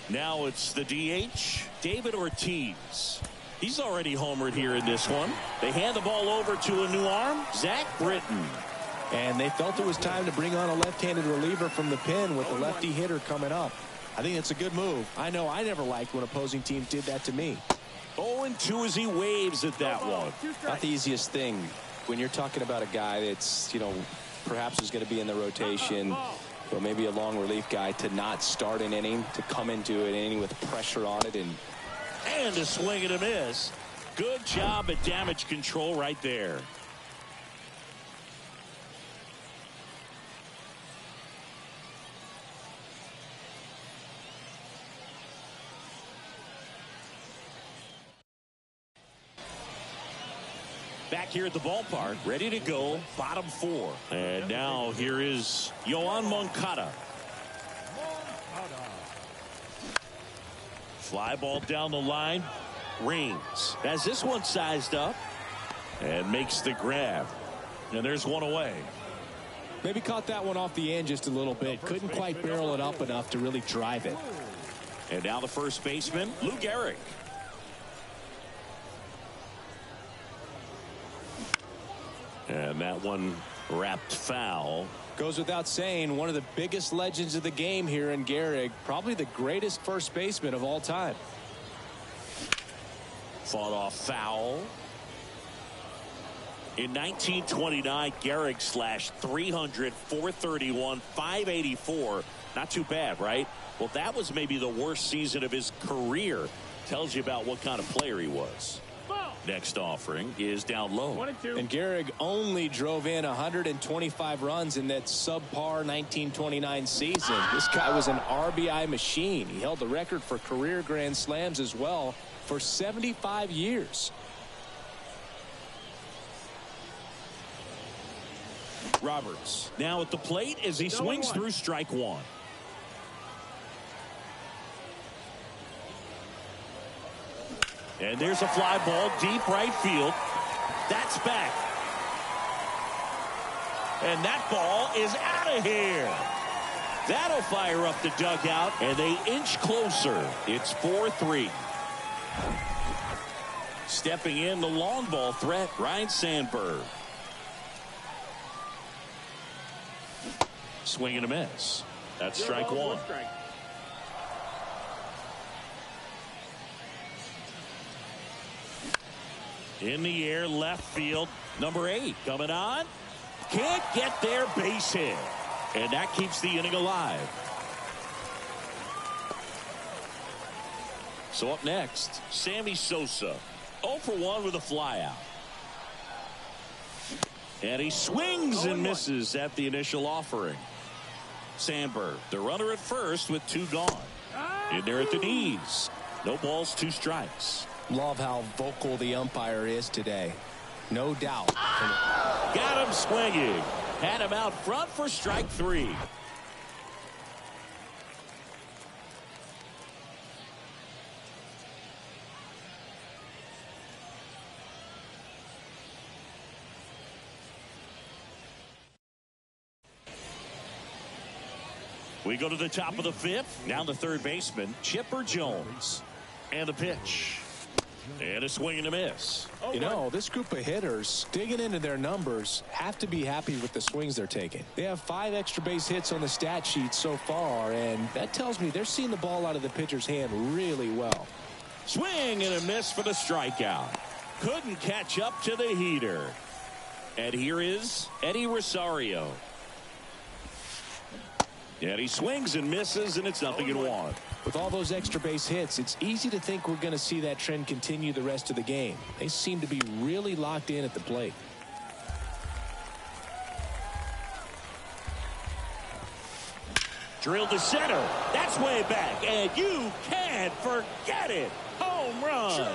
Now it's the DH, David Ortiz. He's already homered here in this one. They hand the ball over to a new arm, Zach Britton. And they felt it was time to bring on a left-handed reliever from the pen with a lefty hitter coming up. I think it's a good move. I know I never liked when opposing teams did that to me. 0-2 as he waves at that one. Not the easiest thing when you're talking about a guy that's, you know, perhaps is going to be in the rotation, or maybe a long relief guy, to not start an inning, to come into an inning with pressure on it. And a swing and a miss. Good job at damage control right there. Back here at the ballpark, ready to go, bottom 4. And now here is Yoan Moncada. Fly ball down the line. Raines has this one sized up and makes the grab. And there's one away. Maybe caught that one off the end just a little bit. Couldn't quite barrel it up enough to really drive it. And now the first baseman, Lou Gehrig. And that one wrapped foul. Goes without saying, one of the biggest legends of the game here in Gehrig. Probably the greatest first baseman of all time. Fought off foul. In 1929, Gehrig slashed 300, 431, 584. Not too bad, right? Well, that was maybe the worst season of his career. Tells you about what kind of player he was. Next offering is down low. And Gehrig only drove in 125 runs in that subpar 1929 season. This guy was an RBI machine. He held the record for career grand slams as well for 75 years. Roberts now at the plate as he swings through strike one. And there's a fly ball deep right field. That's back. And that ball is out of here. That'll fire up the dugout, and they inch closer. It's 4-3. Stepping in, the long ball threat, Ryne Sandberg. Swing and a miss. That's strike one. In the air, left field, number 8 coming on. Can't get their base hit. And that keeps the inning alive. So up next, Sammy Sosa. 0 for 1 with a flyout. And he swings and misses at the initial offering. Sandberg, the runner at first with 2 gone. In there at the knees. No balls, 2 strikes. Love how vocal the umpire is today. No doubt. Got him swinging. Had him out front for strike 3. We go to the top of the fifth. Now the third baseman, Chipper Jones. And the pitch. And a swing and a miss. You know, this group of hitters, digging into their numbers, have to be happy with the swings they're taking. They have 5 extra base hits on the stat sheet so far, and that tells me they're seeing the ball out of the pitcher's hand really well. Swing and a miss for the strikeout. Couldn't catch up to the heater. And here is Eddie Rosario. And he swings and misses, and it's 0-1. With all those extra base hits, it's easy to think we're going to see that trend continue the rest of the game. They seem to be really locked in at the plate. Drilled to center. That's way back, and you can't forget it. Home run.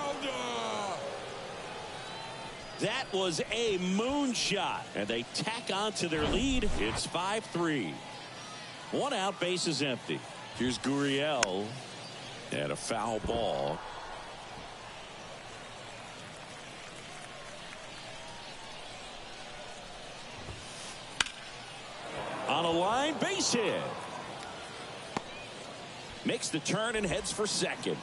That was a moonshot, and they tack on to their lead. It's 5-3. 1 out, base is empty. Here's Gurriel, and a foul ball. On a line, base hit. Makes the turn and heads for second.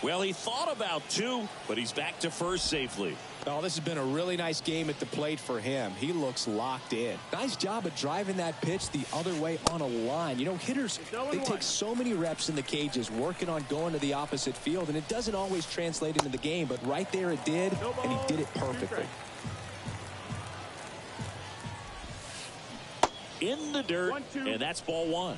Well, he thought about 2, but he's back to first safely. Oh, this has been a really nice game at the plate for him. He looks locked in. Nice job of driving that pitch the other way on a line. You know, hitters, they take so many reps in the cages working on going to the opposite field, and it doesn't always translate into the game, but right there it did, and he did it perfectly. In the dirt, and that's ball 1.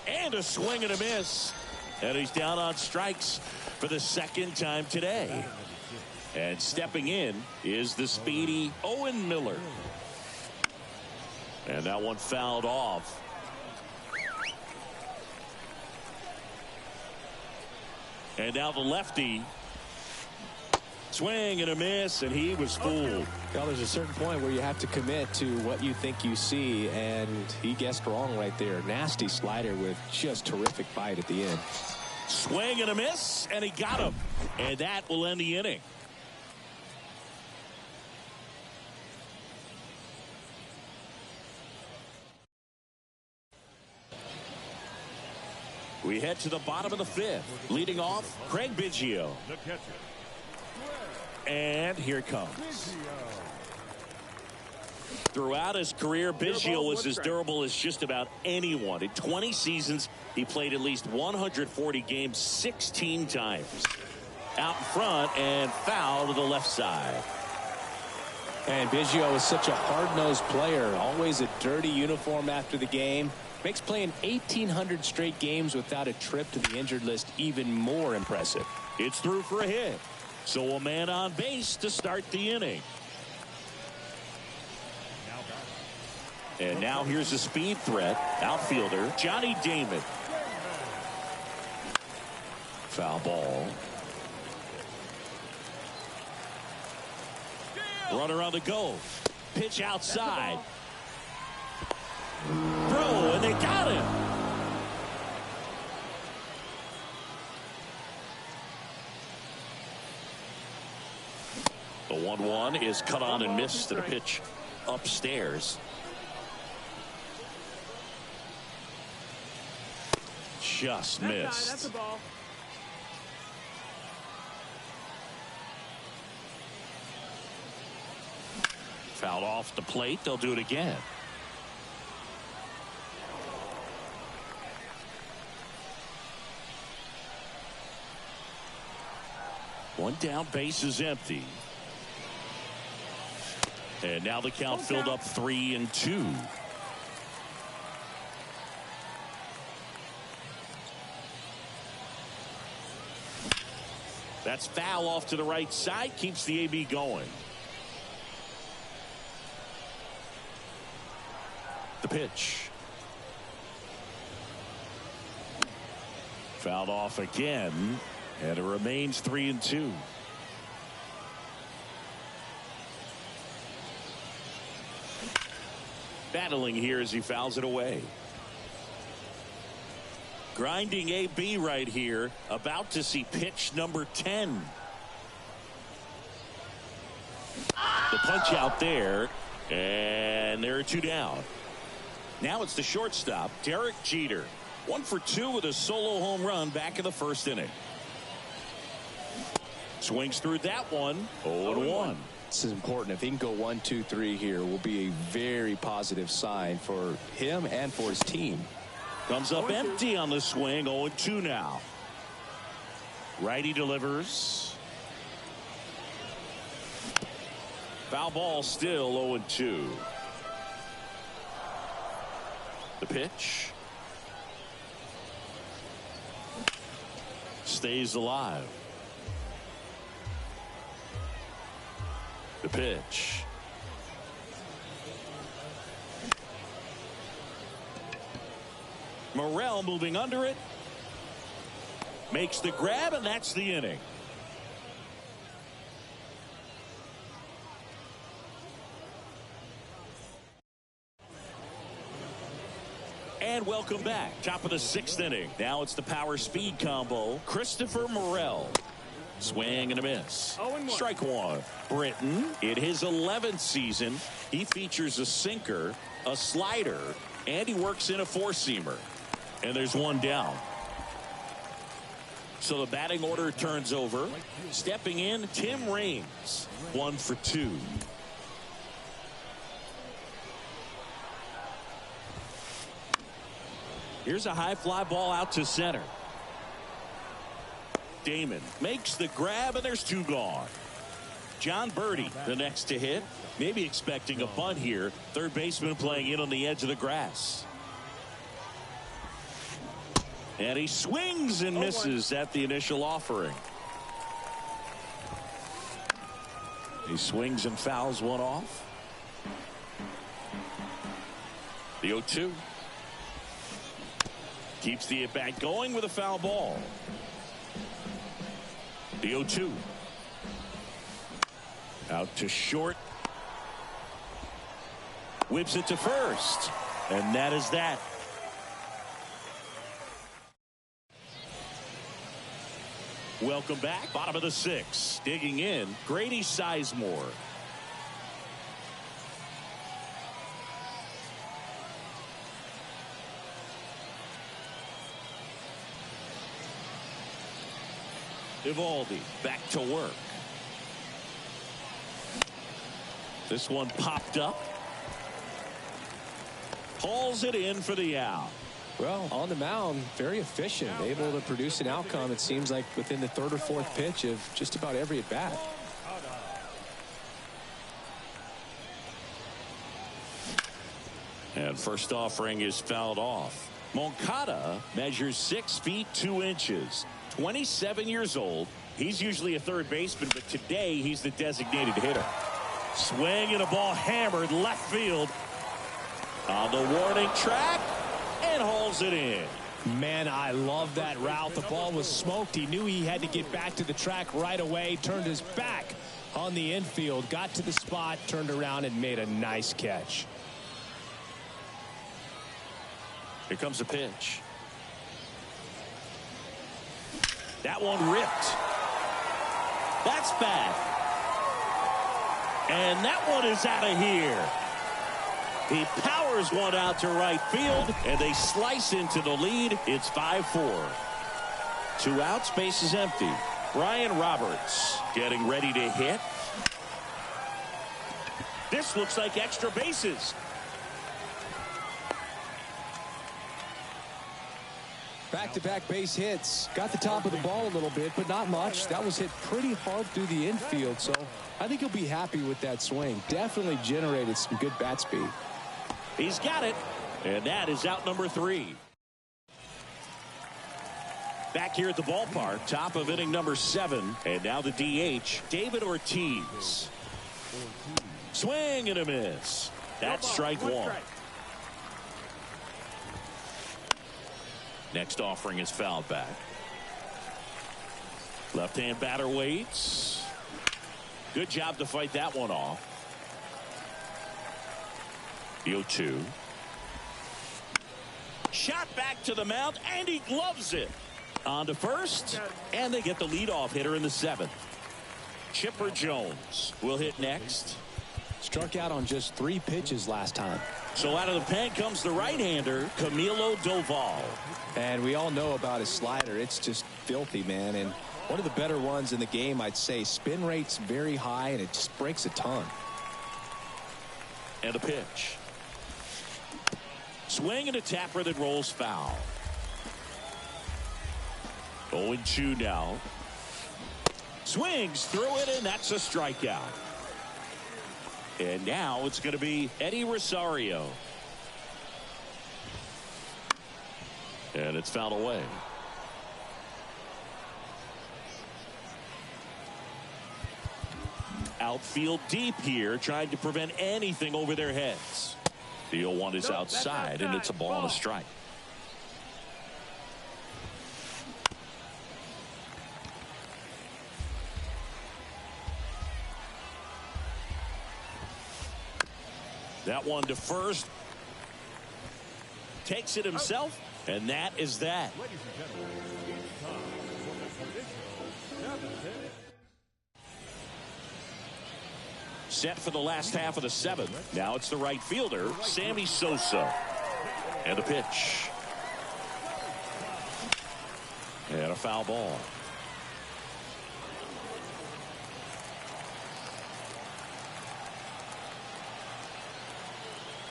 And a swing and a miss. And he's down on strikes for the second time today. And stepping in is the speedy Owen Miller. And that one fouled off. And now the lefty. Swing and a miss, and he was fooled. Well, there's a certain point where you have to commit to what you think you see, and he guessed wrong right there. Nasty slider with just terrific bite at the end. Swing and a miss, and he got him. And that will end the inning. We head to the bottom of the fifth. Leading off, Craig Biggio. The catcher. And here it comes. Throughout his career, Biggio was as durable as just about anyone. In 20 seasons, he played at least 140 games 16 times. Out in front and foul to the left side. And Biggio is such a hard-nosed player. Always a dirty uniform after the game. Makes playing 1,800 straight games without a trip to the injured list even more impressive. It's through for a hit. So a man on base to start the inning. And now here's a speed threat. Outfielder Johnny Damon. Foul ball. Runner on the go. Pitch outside. Throw, and they got him. The 1-1 is cut on and missed to the pitch upstairs. Just missed. That's a ball. Fouled off the plate. They'll do it again. One down, base is empty. And now the count filled up 3-2. That's foul off to the right side. Keeps the AB going. The pitch. Fouled off again. And it remains 3-2. Battling here as he fouls it away. Grinding AB right here. About to see pitch number 10. The punch out there. And there are 2 down. Now it's the shortstop, Derek Jeter. 1 for 2 with a solo home run back in the first inning. Swings through that one. 0-1. This is important. If he can go 1, 2, 3 here, will be a very positive sign for him and for his team. Comes up empty on the swing. 0-2 now. Righty delivers. Foul ball, still 0-2. The pitch. Stays alive. The pitch. Morrell moving under it. Makes the grab, and that's the inning. And welcome back. Top of the 6th inning. Now it's the power speed combo. Christopher Morrell. Swing and a miss. Strike 1. Britton, in his 11th season, he features a sinker, a slider, and he works in a 4-seamer. And there's 1 down. So the batting order turns over. Stepping in, Tim Raines. 1 for 2. Here's a high fly ball out to center. Damon makes the grab, and there's 2 gone. John Birdie, the next to hit. Maybe expecting a bunt here. Third baseman playing in on the edge of the grass. And he swings and misses at the initial offering. He swings and fouls one off. The 0-2. Keeps the at-bat going with a foul ball. The 0-2. Out to short. Whips it to first. And that is that. Welcome back. Bottom of the 6th. Digging in, Grady Sizemore. Eovaldi back to work. This one popped up. Hauls it in for the out. Well, on the mound, very efficient, able to produce an outcome, it seems like, within the 3rd or 4th pitch of just about every at bat. And first offering is fouled off. Moncada measures 6 feet 2 inches. 27 years old. He's usually a third baseman, but today he's the designated hitter. Swing and a ball hammered left field on the warning track and hauls it in. Man, I love that route. The ball was smoked. He knew he had to get back to the track right away. Turned his back on the infield. Got to the spot, turned around, and made a nice catch. Here comes a pitch. That one ripped. That's bad. And that one is out of here. He powers one out to right field, and they slice into the lead. It's 5-4. 2 outs, base is empty. Brian Roberts getting ready to hit. This looks like extra bases. Back-to-back base hits. Got the top of the ball a little bit, but not much. That was hit pretty hard through the infield, so I think he'll be happy with that swing. Definitely generated some good bat speed. He's got it, and that is out number 3. Back here at the ballpark, top of inning number 7, and now the DH, David Ortiz. Swing and a miss. That's strike 1. Next offering is fouled back. Left-hand batter waits. Good job to fight that one off. The 0-2. Shot back to the mound, and he gloves it. On to first, and they get the leadoff hitter in the 7th. Chipper Jones will hit next. Struck out on just 3 pitches last time. So out of the pen comes the right-hander, Camilo Doval. And we all know about his slider. It's just filthy, man. And one of the better ones in the game, I'd say. Spin rate's very high, and it just breaks a ton. And a pitch. Swing and a tapper that rolls foul. 0-2 now. Swings through it, and that's a strikeout. And now it's going to be Eddie Rosario. And it's fouled away. Outfield deep here, trying to prevent anything over their heads. The 0-1 is outside, and it's a ball and a strike. That one to first. Takes it himself, and that is that. Ladies and gentlemen, it's time for the Mlb The Show 7th inning. Set for the last half of the 7th. Now it's the right fielder, Sammy Sosa. And a pitch. And a foul ball.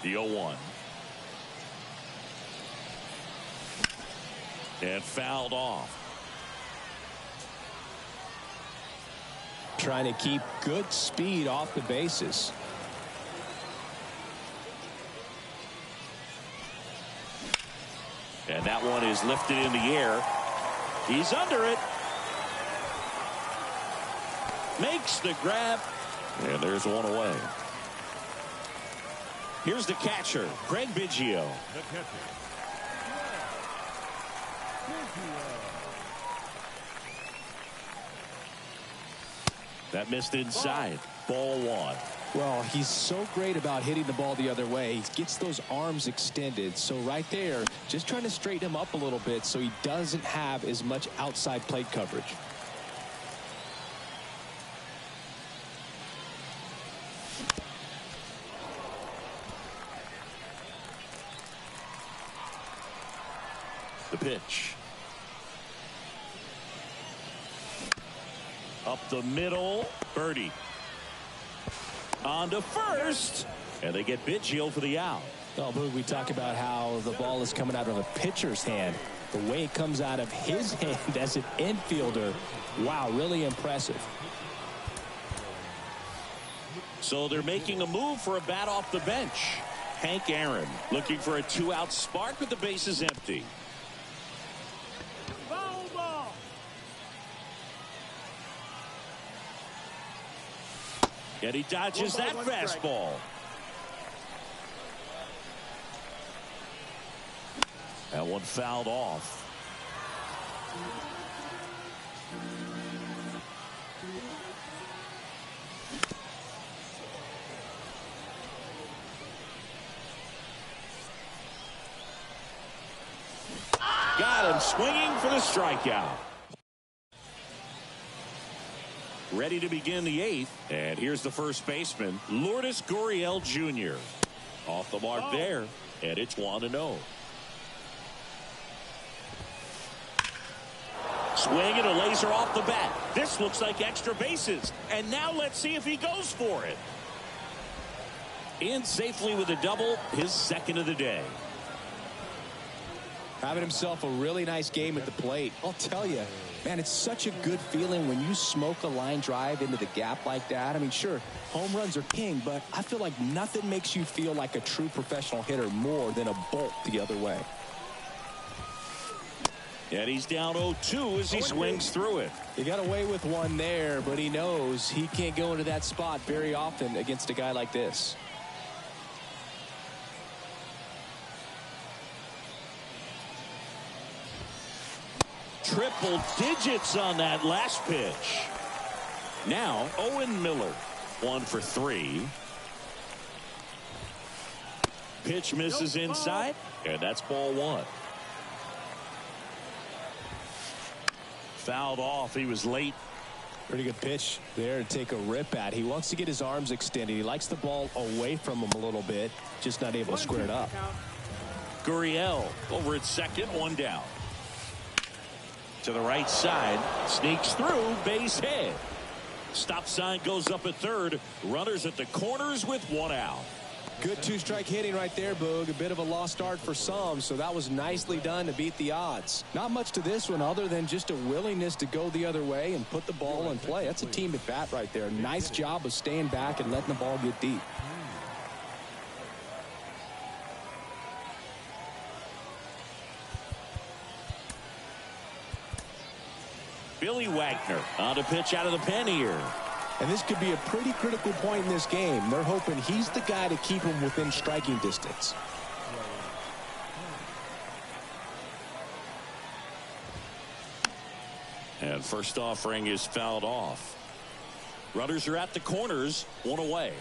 The 0-1. And fouled off. Trying to keep good speed off the bases. And that one is lifted in the air. He's under it. Makes the grab. And there's one away. Here's the catcher, Craig Biggio. The catcher. That missed inside. Ball 1. Well, he's so great about hitting the ball the other way. He gets those arms extended. So right there, just trying to straighten him up a little bit so he doesn't have as much outside plate coverage. The pitch. Up the middle. Birdie. On to first. And they get Biggio for the out. Oh, Boog, we talk about how the ball is coming out of a pitcher's hand. The way it comes out of his hand as an infielder. Wow, really impressive. So they're making a move for a bat off the bench. Hank Aaron looking for a 2-out spark with the bases empty. Foul ball. And he dodges that fastball. That one fouled off. Got him swinging for the strikeout. Ready to begin the 8th. And here's the first baseman, Lourdes Gurriel Jr. Off the mark there. And it's 1-0. Swing and a laser off the bat. This looks like extra bases. And now let's see if he goes for it. In safely with a double, his second of the day. Having himself a really nice game at the plate. I'll tell you, man, it's such a good feeling when you smoke a line drive into the gap like that. I mean, sure, home runs are king, but I feel like nothing makes you feel like a true professional hitter more than a bolt the other way. And he's down 0-2 as he swings through it. He got away with one there, but he knows he can't go into that spot very often against a guy like this. Triple digits on that last pitch. Now Owen Miller, 1 for 3. Pitch misses inside, and that's ball 1. Fouled off. He was late. Pretty good pitch there to take a rip at. He wants to get his arms extended. He likes the ball away from him a little bit, just not able to square it up. Gurriel over at second, one down. To the right side, sneaks through, base hit. Stop sign goes up at third. Runners at the corners with one out. Good two-strike hitting right there, Boog. A bit of a lost start for some, so that was nicely done to beat the odds. Not much to this one other than just a willingness to go the other way and put the ball in play. That's a team at bat right there. Nice job of staying back and letting the ball get deep. Billy Wagner on a pitch out of the pen here. And this could be a pretty critical point in this game. They're hoping he's the guy to keep him within striking distance. And first offering is fouled off. Runners are at the corners, one away.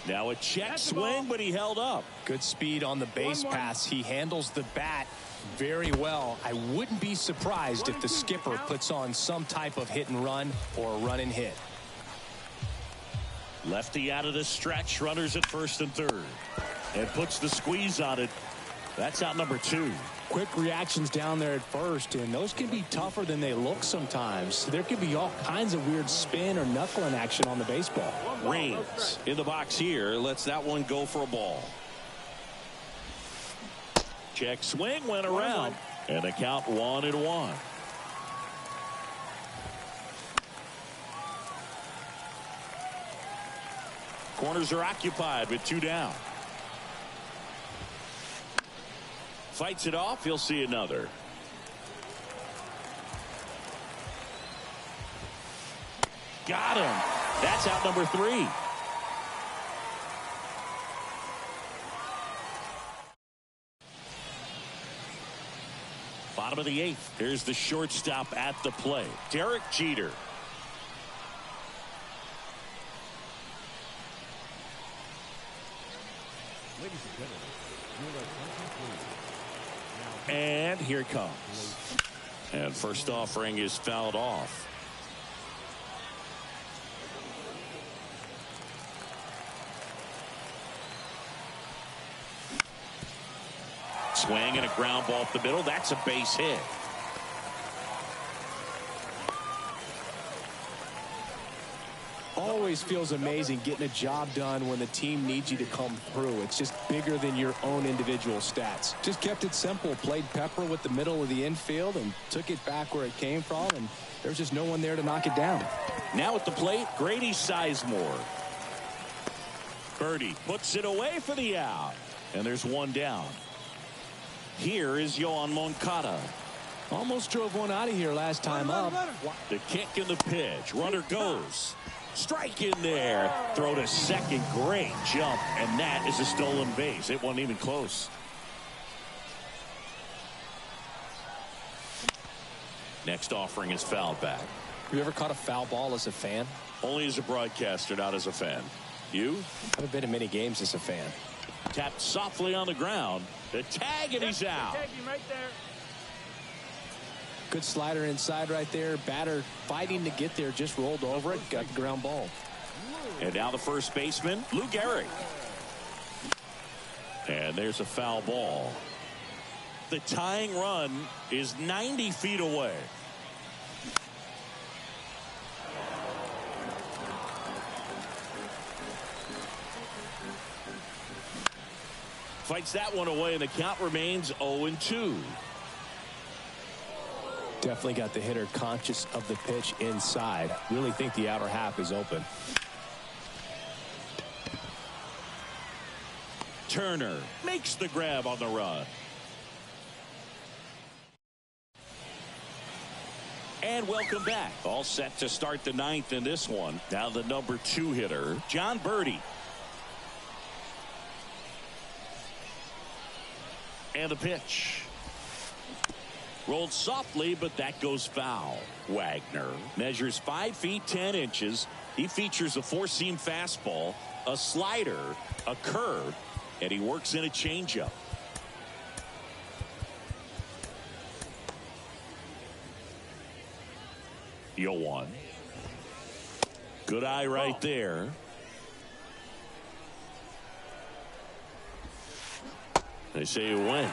Now a check swing, but he held up. Good speed on the base pass. He handles the bat very well. I wouldn't be surprised if the skipper puts on some type of hit and run or a run and hit. Lefty out of the stretch, runners at first and third. And puts the squeeze on it. That's out number 2. Quick reactions down there at first, and those can be tougher than they look sometimes. There could be all kinds of weird spin or knuckling action on the baseball. Raines in the box here, lets that one go for a ball. Check swing went around, and the count 1-1. Corners are occupied with 2 down. Fights it off. He'll see another. Got him. That's out number 3. Bottom of the 8th. Here's the shortstop at the plate, Derek Jeter. Ladies and gentlemen, your attention please. And here it comes. And first offering is fouled off. Swing and a ground ball up the middle. That's a base hit. Always feels amazing getting a job done when the team needs you to come through. It's just bigger than your own individual stats. Just kept it simple. Played pepper with the middle of the infield and took it back where it came from, and there's just no one there to knock it down. Now at the plate, Grady Sizemore. Birdie puts it away for the out, and there's one down. Here is Yoan Moncada. Almost drove one out of here last time up. The kick and the pitch. Runner goes. Strike in there. Throw to second. Great jump. And that is a stolen base. It wasn't even close. Next offering is fouled back. Have you ever caught a foul ball as a fan? Only as a broadcaster, not as a fan. You? I've been in many games as a fan. Tapped softly on the ground. The tag, and he's out. Good slider inside right there. Batter fighting to get there, just rolled over it, got the ground ball. And now the first baseman, Lou Gehrig. And there's a foul ball. The tying run is 90 feet away. Fights that one away, and the count remains 0-2. Definitely got the hitter conscious of the pitch inside. Really think the outer half is open. Turner makes the grab on the run. And welcome back. All set to start the 9th in this one. Now the number 2 hitter, John Birdie. And the pitch. Rolled softly, but that goes foul. Wagner measures 5 feet 10 inches. He features a 4-seam fastball, a slider, a curve, and he works in a changeup. The 0-1. Good eye right there. They say you win.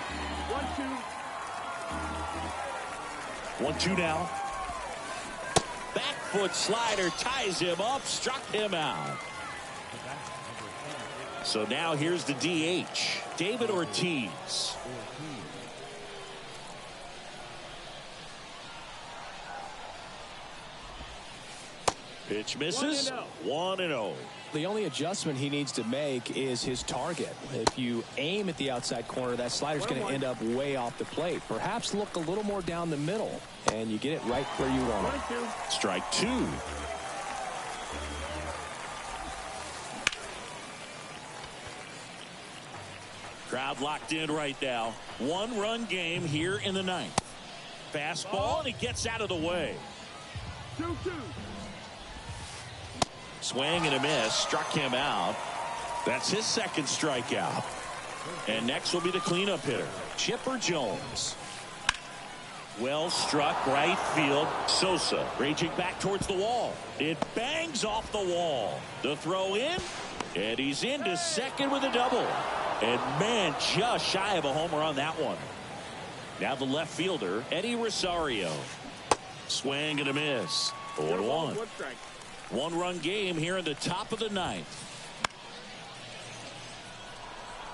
1-2 now. Back foot slider ties him up, struck him out. So now here's the DH, David Ortiz. Pitch misses. 1-0. The only adjustment he needs to make is his target. If you aim at the outside corner, that slider's going to end up way off the plate. Perhaps look a little more down the middle, and you get it right where you want it. Strike 2. Crowd locked in right now. 1-run game here in the 9th. Fastball, and he gets out of the way. 2-2. Swing and a miss, struck him out. That's his second strikeout. And next will be the cleanup hitter, Chipper Jones. Well struck, right field. Sosa raging back towards the wall. It bangs off the wall. The throw in, and he's into second with a double. And man, just shy of a homer on that one. Now the left fielder, Eddie Rosario. Swing and a miss. 0-1. 1-run game here in the top of the 9th.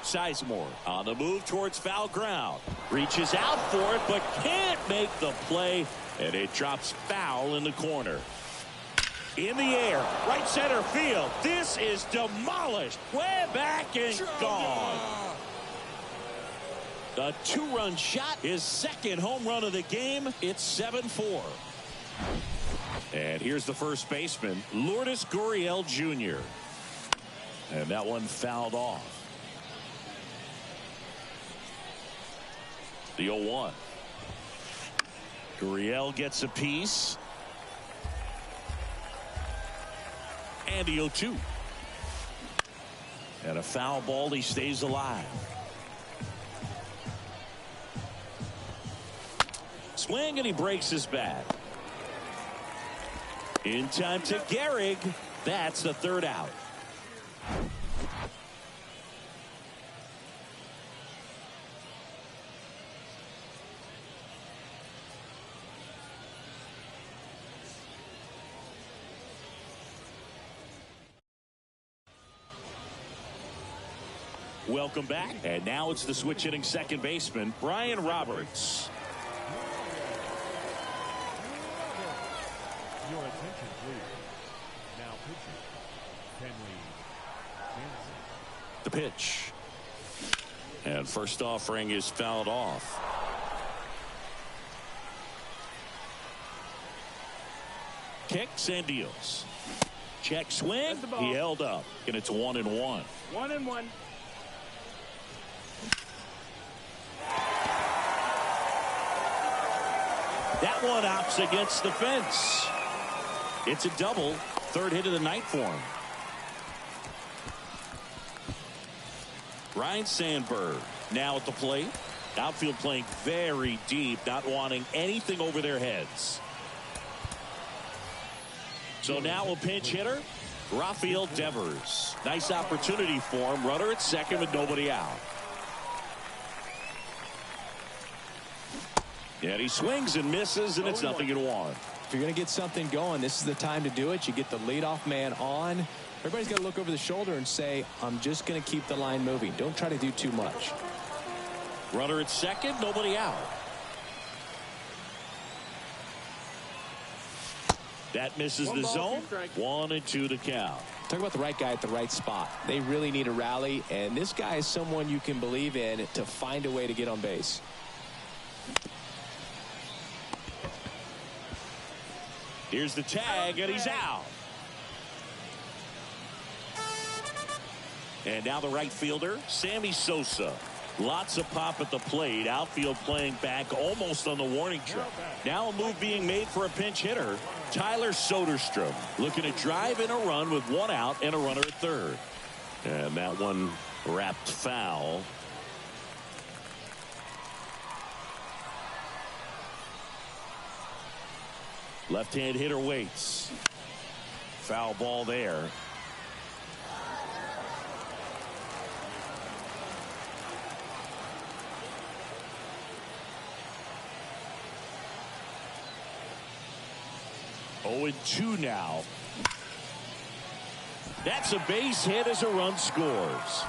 Sizemore on the move towards foul ground. Reaches out for it, but can't make the play. And it drops foul in the corner. In the air, right center field. This is demolished. Way back and gone. The 2-run shot, his second home run of the game. It's 7-4. And here's the first baseman, Lourdes Gurriel Jr. And that one fouled off. The 0-1. Gurriel gets a piece. And the 0-2. And a foul ball, he stays alive. Swing, and he breaks his bat. In time to Gehrig. That's the 3rd out. Welcome back. And now it's the switch hitting second baseman, Brian Roberts. Your attention, please. Now pitching, Kenley Jansen. The pitch. And first offering is fouled off. Kicks and deals. Check swing. He held up. And it's 1-1. 1-1. That one opts against the fence. It's a double. 3rd hit of the night for him. Ryan Sandberg now at the plate. Outfield playing very deep, not wanting anything over their heads. So now a pinch hitter, Rafael Devers. Nice opportunity for him. Runner at second with nobody out. And he swings and misses, and it's 0-1. If you're going to get something going, this is the time to do it. You get the leadoff man on. Everybody's got to look over the shoulder and say, I'm just going to keep the line moving. Don't try to do too much. Runner at second, nobody out. That misses the zone. 1-2 to count. Talk about the right guy at the right spot. They really need a rally, and this guy is someone you can believe in to find a way to get on base. Here's the tag, and he's out. And now the right fielder, Sammy Sosa. Lots of pop at the plate. Outfield playing back almost on the warning track. Now a move being made for a pinch hitter, Tyler Soderstrom. Looking to drive in a run with 1 out and a runner at 3rd. And that one wrapped foul. Left-hand hitter waits. Foul ball there. Oh, and 2 now. That's a base hit as a run scores.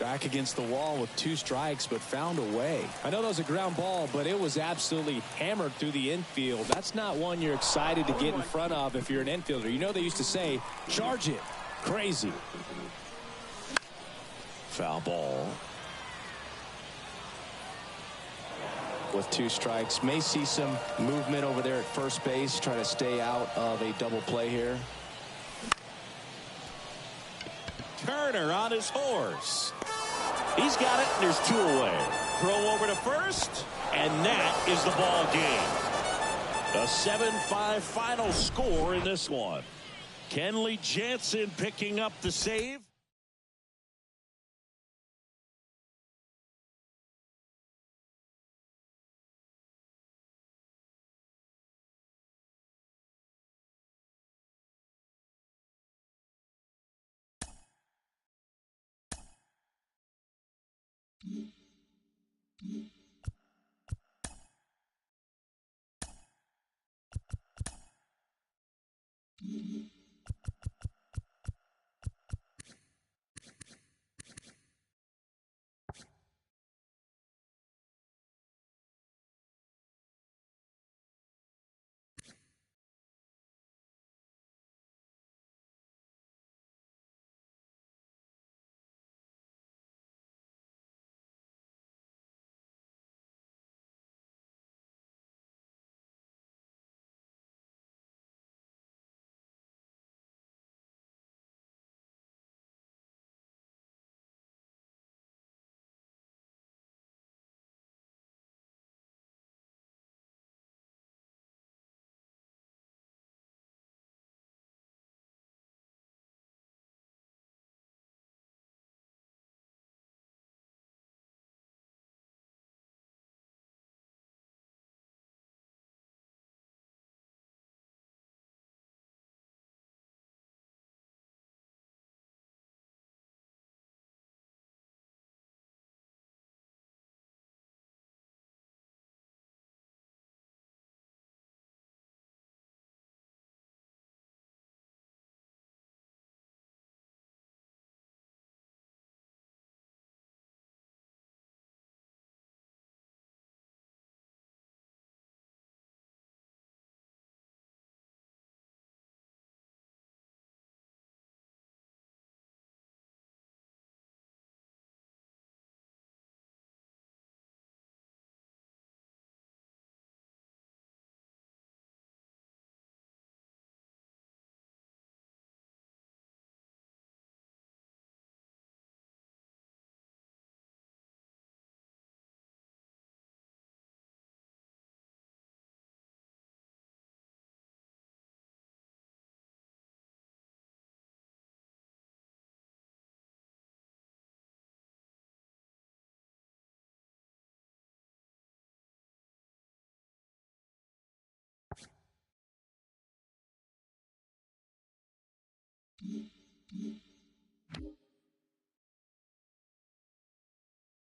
Back against the wall with 2 strikes, but found a way. I know that was a ground ball, but it was absolutely hammered through the infield. That's not one you're excited to get in front of if you're an infielder. You know they used to say, charge it. Crazy. Foul ball. With 2 strikes, may see some movement over there at first base, try to stay out of a double play here. Turner on his horse. He's got it, and there's 2 away. Throw over to first, and that is the ball game. A 7-5 final score in this one. Kenley Jansen picking up the save.